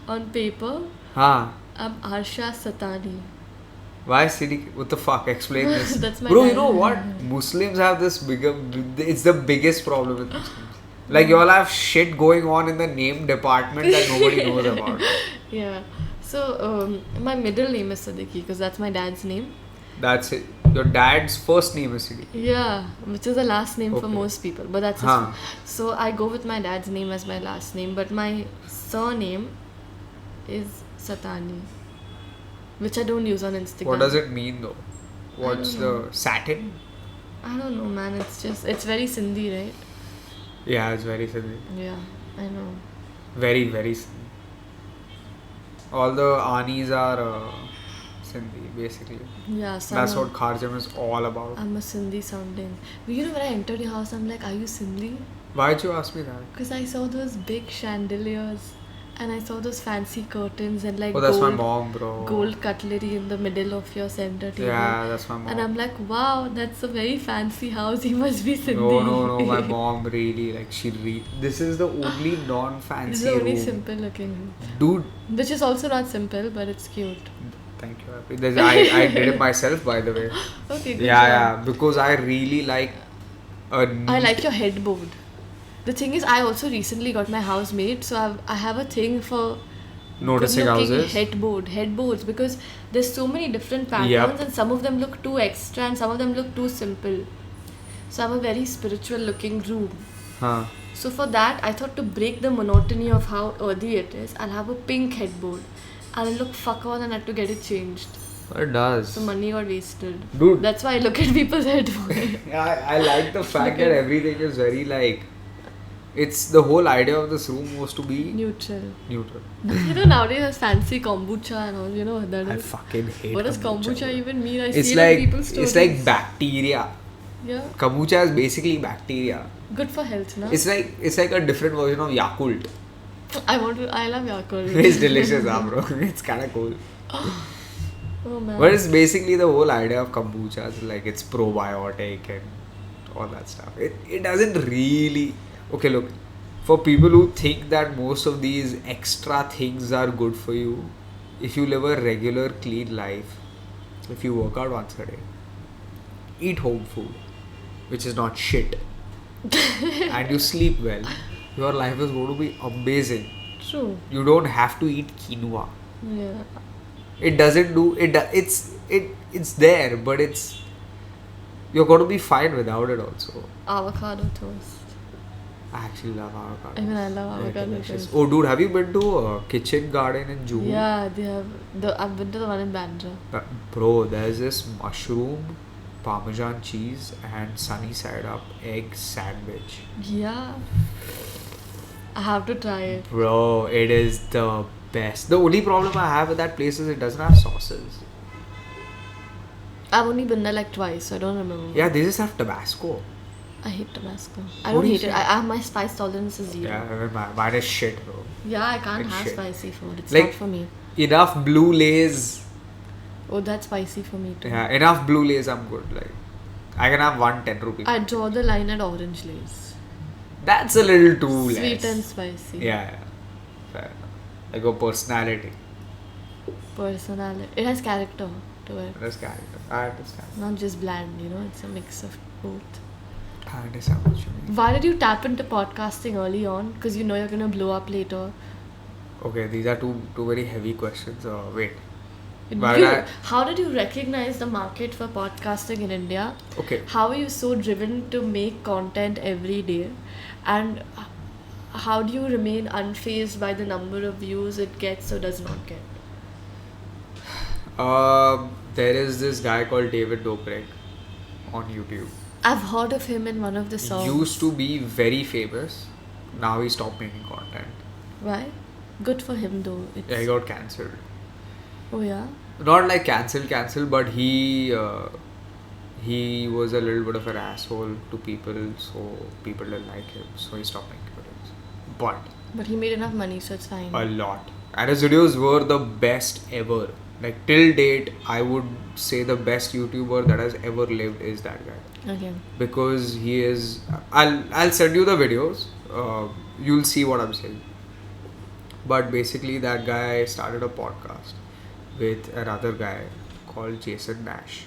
A: On paper,
B: Huh?
A: I'm Aarshia Satani.
B: Why Siddique? What the fuck? Explain this.
A: That's my
B: Bro,
A: name.
B: you know what? Muslims have this bigger. It's the biggest problem with Muslims. Like, you all have shit going on in the name department that nobody knows about.
A: Yeah. So, my middle name is Siddique because that's my dad's name.
B: That's it. Your dad's first name is Siddique.
A: Yeah, which is the last name for
B: Okay.
A: most people. But that's his
B: Huh.
A: So I go with my dad's name as my last name, but my surname is Satani, which I don't use on Instagram.
B: What does it mean though? What's
A: don't know.
B: the satin?
A: I don't know, man. It's very Sindhi, right?
B: Yeah, it's very Sindhi.
A: Yeah, I know.
B: Very, very Sindhi. All the Anis are Sindhi, basically.
A: Yeah, so
B: That's what Kharjam is all about.
A: I'm a Sindhi sounding. But you know, when I entered your house, I'm like, are you Sindhi?
B: Why'd you ask me that?
A: Because I saw those big chandeliers and I saw those fancy curtains and like
B: Oh, that's my
A: gold,
B: mom, bro.
A: gold cutlery in the middle of your center table.
B: Yeah, that's my mom.
A: And I'm like, wow, that's a very fancy house. He must be Sindhi.
B: No, my mom really, like, this is the only
A: This is
B: non-fancy
A: the only
B: room.
A: simple looking.
B: Dude,
A: Which is also not simple, but it's cute.
B: thank you. I did it myself, by the way.
A: Okay, good
B: Yeah,
A: job.
B: because I really like
A: I like your headboard. The thing is, I also recently got my house made, so I have a thing for
B: noticing
A: good-looking
B: houses.
A: headboards, because there's so many different patterns
B: Yep.
A: and some of them look too extra and some of them look too simple. So I have a very spiritual looking room.
B: Huh.
A: So for that, I thought to break the monotony of how earthy it is, I'll have a pink headboard. And it'll look fuck all and I had to get it changed.
B: It does.
A: So money got wasted.
B: Dude.
A: That's why I look at people's headboard.
B: Yeah, I like the fact that everything is very like. It's the whole idea of this room was to be
A: Neutral.
B: neutral.
A: You know, nowadays there's fancy kombucha and all, you know what that
B: I
A: is?
B: fucking hate
A: What does
B: kombucha,
A: kombucha
B: bro.
A: even mean? I
B: It's
A: see it on
B: like
A: people's stories.
B: it's like bacteria.
A: Yeah,
B: Kombucha is basically bacteria.
A: good for health, no?
B: It's like a different version of Yakult.
A: I love Yakult.
B: It's delicious, bro. It's kind of cool.
A: Oh man.
B: But it's basically the whole idea of kombucha. It's like it's probiotic and all that stuff. It doesn't really. Okay, look. For people who think that most of these extra things are good for you, if you live a regular, clean life, if you work out once a day, eat home food, which is not shit, and you sleep well, your life is going to be amazing.
A: True.
B: You don't have to eat quinoa.
A: Yeah.
B: It doesn't do it. It's there, but you're going to be fine without it also.
A: Avocado toast.
B: I actually love avocado.
A: Even I love
B: They're
A: avocado
B: delicious.
A: toast.
B: Oh, dude, have you been to Kitchen Garden in Juhu?
A: Yeah, they have. I've been to the one in Bandra.
B: Bro, there's this mushroom, Parmesan cheese, and sunny side up egg sandwich.
A: Yeah. I have to try it.
B: Bro, it is the best. The only problem I have with that place is it doesn't have sauces.
A: I've only been there like twice, so I don't remember.
B: Yeah, they just have Tabasco.
A: I hate Tabasco.
B: What
A: I don't
B: do you
A: hate it.
B: say?
A: I have my spice tolerance is zero.
B: Yeah, I mean, mine is shit, bro.
A: Yeah, I can't
B: It's
A: have
B: shit.
A: spicy food. It's
B: Like-
A: not for me.
B: Enough blue lays.
A: Oh, that's spicy for me too.
B: Yeah, enough blue lays, I'm good. Like, I can have 1 10 rupee.
A: I draw the line at orange lace.
B: That's a little too less.
A: Sweet and spicy.
B: Yeah. Fair enough. Like a personality.
A: Personality. It has character to it.
B: That's character. I understand.
A: Not just bland, you know, it's a mix of both.
B: I understand what you mean.
A: Why did you tap into podcasting early on? Because you know you're gonna blow up later.
B: Okay, these are two very heavy questions. Wait. Why did I-
A: How did you recognize the market for podcasting in India?
B: Okay.
A: How are you so driven to make content every day? And how do you remain unfazed by the number of views it gets or does not get?
B: There is this guy called David Dobrik on YouTube.
A: I've heard of him in one of the songs.
B: Used to be very famous. Now he stopped making content.
A: Why? Good for him though.
B: Yeah, he got cancelled.
A: Oh yeah?
B: not like cancel, but he was a little bit of an asshole to people, so people didn't like him, so he stopped making videos.
A: But he made enough money, so it's fine.
B: A lot. And his videos were the best ever. Like till date, I would say the best YouTuber that has ever lived is that guy.
A: Okay.
B: Because he is. I'll send you the videos. You'll see what I'm saying. But basically, that guy started a podcast with another guy called Jason Nash.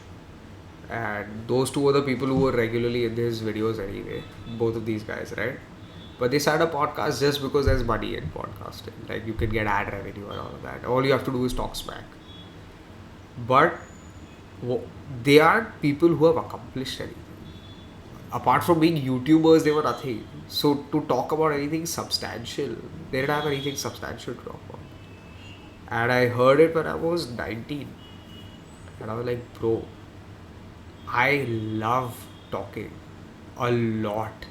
B: And those two were the people who were regularly in his videos anyway. Both of these guys, right? But they started a podcast just because there's money in podcasting. Like you can get ad revenue and all of that. All you have to do is talk smack. But they aren't people who have accomplished anything. Apart from being YouTubers, they were nothing. So to talk about anything substantial, they didn't have anything substantial to talk about. And I heard it when I was 19. And I was like, bro, I love talking a lot.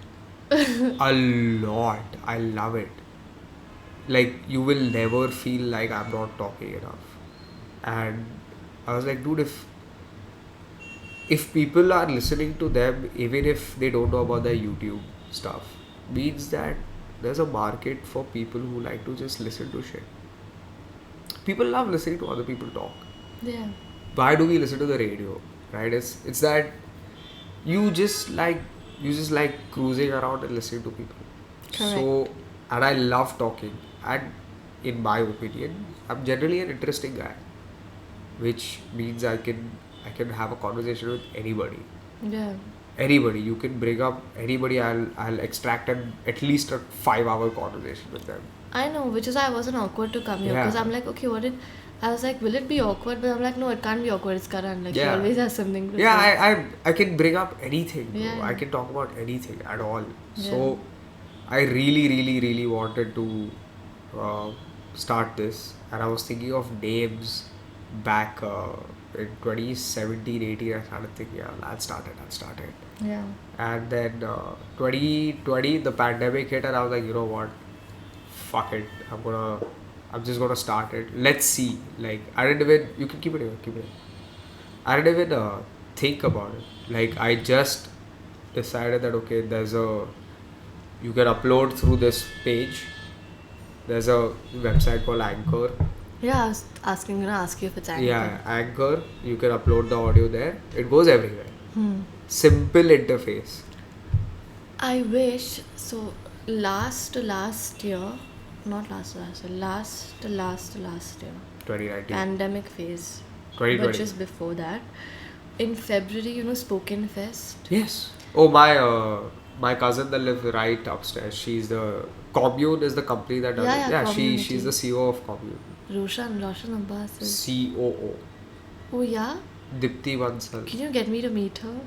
B: A lot. I love it. Like, you will never feel like I'm not talking enough. And I was like, dude, if people are listening to them, even if they don't know about the YouTube stuff, means that there's a market for people who like to just listen to shit. People love listening to other people talk.
A: Yeah.
B: Why do we listen to the radio? Right? It's that you just like cruising around and listening to people.
A: Correct.
B: So, and I love talking. And in my opinion, I'm generally an interesting guy, which means I can have a conversation with anybody.
A: Yeah.
B: Anybody. You can bring up anybody. I'll extract at least a 5-hour conversation with them.
A: I know, which is why I wasn't awkward to come here, because I'm like, okay, I was like, will it be awkward? But I'm like, no, it can't be awkward. It's Karan. Like, he always has something to say.
B: Yeah, I can bring up anything.
A: Yeah.
B: I can talk about anything at all. Yeah. So, I really, really, really wanted to start this. And I was thinking of names back in 2017-18. I started thinking, yeah, I'll start it.
A: Yeah.
B: And then 2020, the pandemic hit, and I was like, you know what? Fuck it. I'm just gonna start it. Let's see. Like, I didn't even. You can keep it here. I didn't even think about it. Like, I just decided that okay, you can upload through this page. There's a website called Anchor.
A: Yeah, I was gonna ask you if it's Anchor.
B: Yeah, Anchor. You can upload the audio there. It goes everywhere. Simple interface.
A: I wish so. Last year. Not last year. Last year.
B: 2019.
A: Pandemic phase.
B: 2020.
A: But just before that, in February, Spoken Fest.
B: Yes. Oh, my cousin that lives right upstairs. She's the Commune is the company that does it. Yeah, she's the CEO of Commune.
A: Roshan Abbas.
B: COO.
A: Oh yeah.
B: Dipti Bansal.
A: Can you get me to meet her?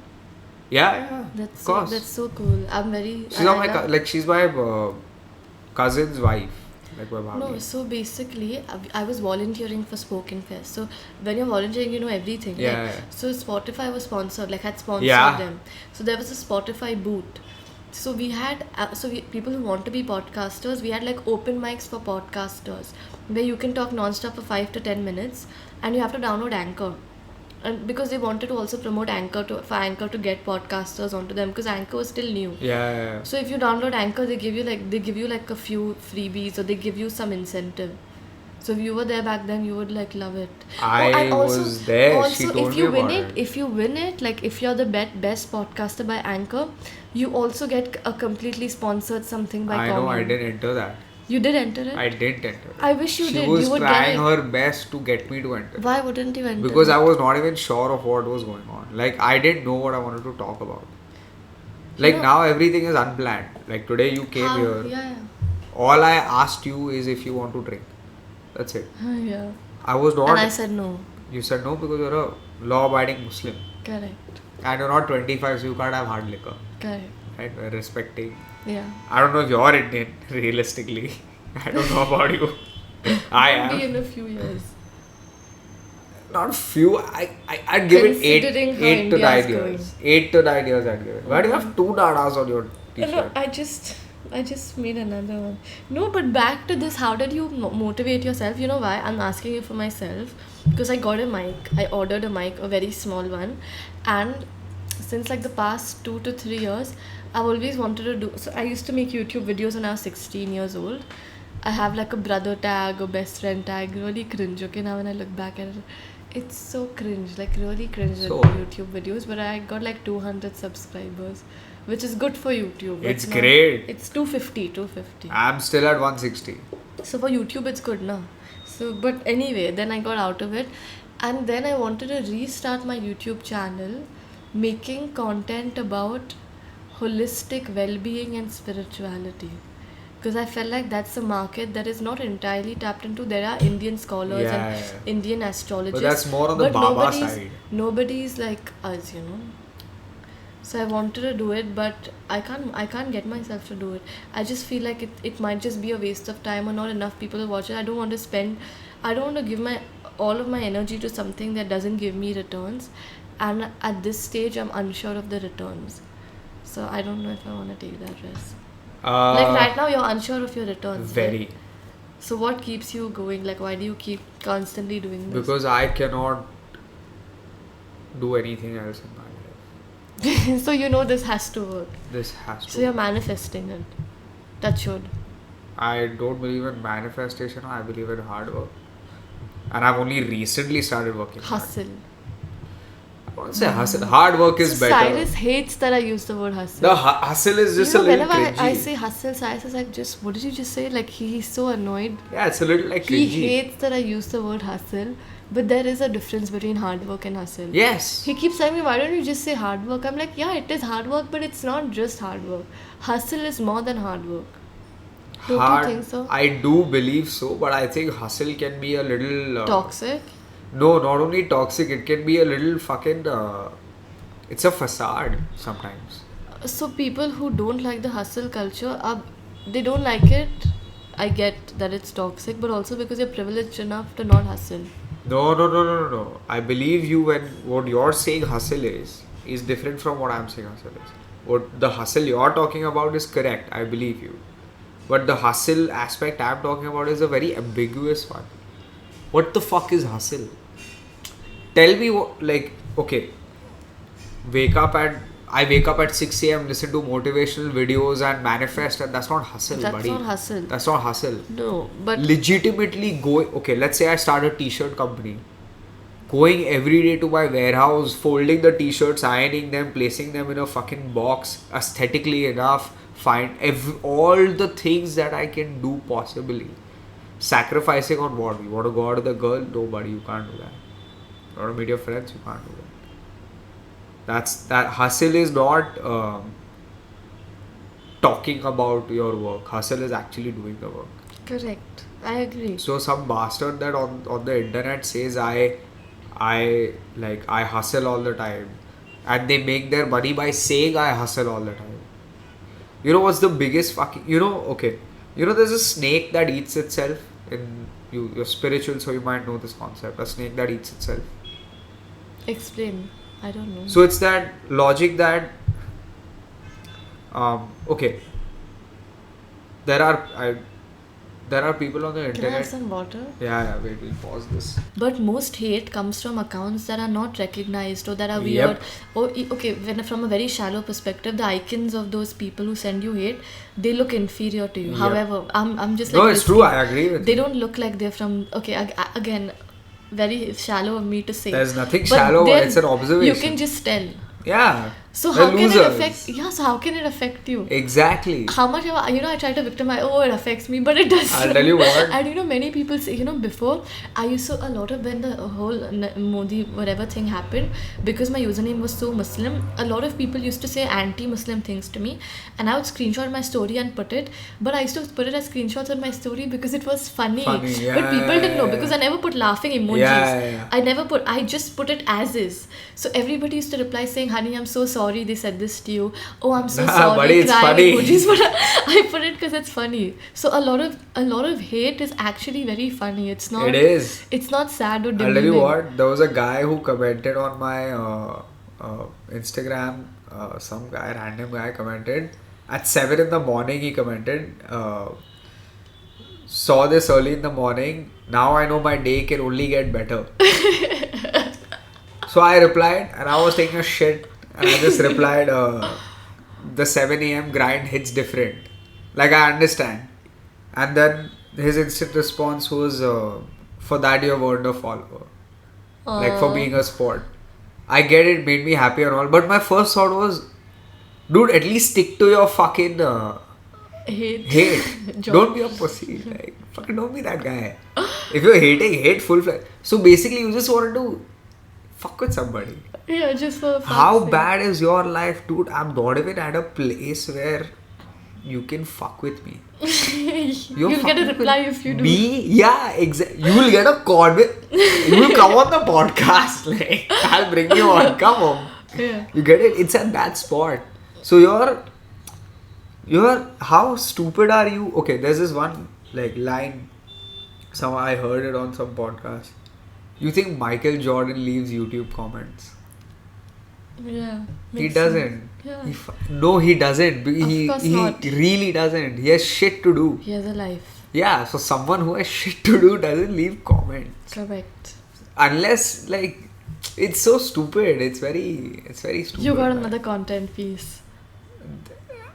B: Yeah.
A: That's
B: of course.
A: That's so cool. I'm very.
B: She's not my she's my cousin's wife. Like my mom.
A: No, so basically, I was volunteering for Spoken Fest. So when you're volunteering, you know everything.
B: Yeah.
A: Like, so Spotify was sponsored, had sponsored them. So there was a Spotify booth. So we had, people who want to be podcasters, we had open mics for podcasters, where you can talk non-stop for 5 to 10 minutes, and you have to download Anchor. And because they wanted to also promote Anchor for Anchor to get podcasters onto them, because Anchor was still new.
B: Yeah.
A: So if you download Anchor, they give you a few freebies, or they give you some incentive. So if you were there back then, you would love it.
B: I was there.
A: Also,
B: she told me about it.
A: If you win it, if you're the best podcaster by Anchor, you also get a completely sponsored something by
B: I
A: Commune.
B: know. I didn't enter that.
A: You did enter it?
B: I didn't enter it.
A: I wish you did.
B: She was
A: you would
B: trying her best to get me to enter.
A: Why wouldn't you enter?
B: Because I was not even sure of what was going on. I didn't know what I wanted to talk about. Now everything is unplanned. Today you came here.
A: Yeah.
B: All I asked you is if you want to drink. That's it.
A: Yeah.
B: I was not.
A: And I said no.
B: You said no because you're a law-abiding Muslim.
A: Correct.
B: And you're not 25, so you can't have hard liquor.
A: Correct.
B: Right? We're respecting.
A: Yeah.
B: I don't know if you're Indian, realistically. I don't know about you. I am.
A: Maybe in a few years.
B: Not few. I'd give it 8 to 9 years. 8 to 9 years I'd give it. Why do you have 2 dadas on your t-shirt?
A: No, I just made another one. No, but back to this, how did you motivate yourself? You know why? I'm asking you for myself. because I got a mic. I ordered a mic, a very small one, and since like the past 2 to 3 years, I've always wanted to do. So I used to make YouTube videos when I was 16 years old. I have like a brother tag, a best friend tag. Really cringe. Okay, now when I look back at it, it's so cringe. Like really cringe
B: So-
A: at YouTube videos. But I got like 200 subscribers, which is good for YouTube.
B: It's
A: not-
B: great.
A: It's 250. 250.
B: I'm still at 160.
A: So for YouTube, it's good, na. So, but anyway, then I got out of it, and then I wanted to restart my YouTube channel, making content about holistic well-being and spirituality, because I felt like that's a market that is not entirely tapped into. There are Indian scholars
B: Yeah,
A: and
B: yeah.
A: Indian astrologists,
B: But that's more on the
A: but
B: Baba
A: nobody's-
B: side.
A: Nobody's like us, you know. So I wanted to do it, but I can't get myself to do it. I just feel like it might just be a waste of time, or not enough people to watch it. I don't want to give my all of my energy to something that doesn't give me returns, and at this stage I'm unsure of the returns. So I don't know if I want to take that risk. Like right now you're unsure of your returns.
B: Very.
A: Right? So what keeps you going? Like why do you keep constantly doing this?
B: Because I cannot do anything else in my life.
A: So you know this has to work.
B: This has to.
A: So you're manifesting it. That should.
B: I don't believe in manifestation. I believe in hard work. And I've only recently started working hard.
A: Hustle.
B: I won't say hustle. Hard work is
A: So
B: better.
A: Cyrus hates that I use the word hustle.
B: The hustle is just
A: you know,
B: a little
A: whenever
B: cringy.
A: I say hustle, Cyrus is like, just what did you just say? Like he's so annoyed.
B: Yeah, it's a little like
A: He
B: cringy.
A: hates that I use the word hustle, but there is a difference between hard work and hustle.
B: Yes.
A: He keeps telling me, why don't you just say hard work? I'm like, yeah, it is hard work, but it's not just hard work. Hustle is more than hard work. Don't
B: Hard.
A: you think so?
B: I do believe so, but I think hustle can be a little
A: Toxic?
B: No, not only toxic. It can be a little fucking. It's a facade sometimes.
A: So people who don't like the hustle culture, they don't like it. I get that it's toxic, but also because you're privileged enough to not hustle.
B: No. I believe you when what you're saying hustle is different from what I'm saying hustle is. What the hustle you're talking about is correct. I believe you. But the hustle aspect I'm talking about is a very ambiguous one. What the fuck is hustle? Tell me what, like, okay, I wake up at 6 a.m., listen to motivational videos and manifest, and that's not hustle,
A: That's
B: buddy.
A: not hustle.
B: That's not hustle.
A: No, but
B: Legitimately going, okay, let's say I start a t-shirt company. Going every day to my warehouse, folding the t-shirts, ironing them, placing them in a fucking box, aesthetically enough, find all the things that I can do possibly. Sacrificing on what? You want to go out with a girl? Nobody, you can't do that. You want to meet your friends? You can't do that. That hustle is not talking about your work. Hustle is actually doing the work.
A: correct. I agree.
B: So some bastard that on the internet says I hustle all the time, and they make their money by saying I hustle all the time. You know what's the biggest fucking, okay, there's a snake that eats itself. You're spiritual, so you might know this concept. A snake that eats itself.
A: Explain. I don't know.
B: So it's that logic that okay, there are people on the
A: Can I have
B: internet.
A: some water?
B: Yeah, wait, we'll pause this.
A: But most hate comes from accounts that are not recognized or that are
B: Yep.
A: weird. Or okay, when from a very shallow perspective, the icons of those people who send you hate, they look inferior to you.
B: Yep.
A: However, I'm just like
B: No, it's
A: this
B: true.
A: thing.
B: I agree with
A: They
B: you.
A: don't look like they're from. Okay, again, very shallow of me to say.
B: There's nothing
A: But
B: shallow.
A: they're-
B: It's an observation.
A: You can just tell.
B: Yeah.
A: So
B: They're
A: how can it
B: losers.
A: affect? Yeah. So how can it affect you?
B: Exactly.
A: How much have I try to victimize, it affects me, but it doesn't.
B: I'll tell you what.
A: And many people say, before I used to, a lot of when the whole Modi whatever thing happened, because my username was so Muslim, a lot of people used to say anti-Muslim things to me, and I would screenshot my story and put it, but I used to put it as screenshots on my story because it was funny.
B: Funny,
A: But people didn't know
B: yeah.
A: because I never put laughing emojis.
B: Yeah.
A: I just put it as is. So everybody used to reply saying, honey, I'm so sorry they said this to you. Oh, I'm so
B: Nah,
A: sorry.
B: buddy, it's
A: crying
B: funny.
A: emojis. But I put it because it's funny. So a lot of hate is actually very funny. It's not.
B: It is.
A: It's not sad or
B: I'll
A: demeaning.
B: tell you what. There was a guy who commented on my Instagram. Some guy, random guy, commented at 7 in the morning. He commented, saw this early in the morning. Now I know my day can only get better. So I replied, and I was taking a shit, and I just replied, the 7 a.m. grind hits different. Like, I understand. And then his instant response was, for that you have earned a follower. Like, for being a sport. I get it, made me happy and all. But my first thought was, dude, at least stick to your fucking hate. Don't be a pussy. Like, fucking don't be that guy. If you're hating, hate full fledged. So basically, you just wanted to fuck with somebody.
A: Yeah, just for
B: How bad is your life, dude? I'm not even at a place where you can fuck with me.
A: You'll get a reply if you do.
B: Me? Yeah, exactly. You will get a call with. You will come on the podcast. Like, I'll bring you on. Come on.
A: Yeah.
B: You get it? It's at that spot. So you're how stupid are you? Okay, there's this one like line. I heard it on some podcast. You think Michael Jordan leaves YouTube comments?
A: Yeah.
B: He doesn't.
A: Yeah.
B: No, he doesn't. He
A: not.
B: really doesn't. He has shit to do.
A: He has a life.
B: Yeah, so someone who has shit to do doesn't leave comments.
A: Correct.
B: Unless, like, it's so stupid. It's very stupid.
A: You got another content piece.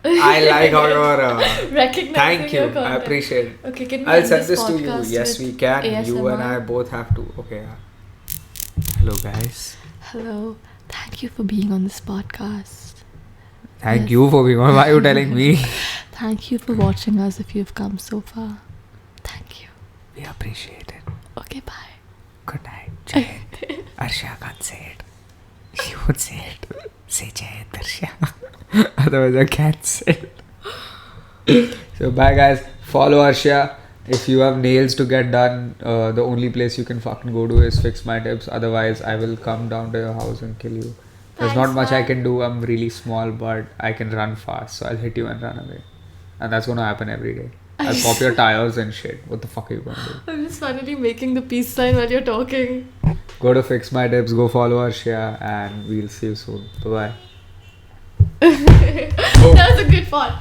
B: I like how you're
A: recognizing
B: thank you.
A: your content.
B: I appreciate it.
A: Okay, can we
B: I'll
A: end
B: send this to you.
A: podcast
B: Yes,
A: with
B: we can.
A: ASMR?
B: You and I both have to. Okay. Yeah. Hello, guys.
A: Hello. Thank you for being on this podcast.
B: Thank you for being on. Why are you telling me?
A: Thank you for watching us if you've come so far. Thank you.
B: We appreciate it.
A: Okay, bye.
B: Good night. Jai Hind. Aarshia can't say it. You would say it. Say Jai Hind, Aarshia. Otherwise I can't say it. So bye guys. Follow Aarshia. If you have nails to get done, the only place you can fucking go to is Fix My Tips. Otherwise I will come down to your house and kill you. There's not much I can do. I'm really small, but I can run fast. So I'll hit you and run away. And that's gonna happen every day. I'll pop your tires and shit. What the fuck are you gonna do?
A: I'm just finally making the peace sign while you're talking.
B: Go to Fix My Tips, go follow Aarshia, and we'll see you soon. Bye bye.
A: That was a good part.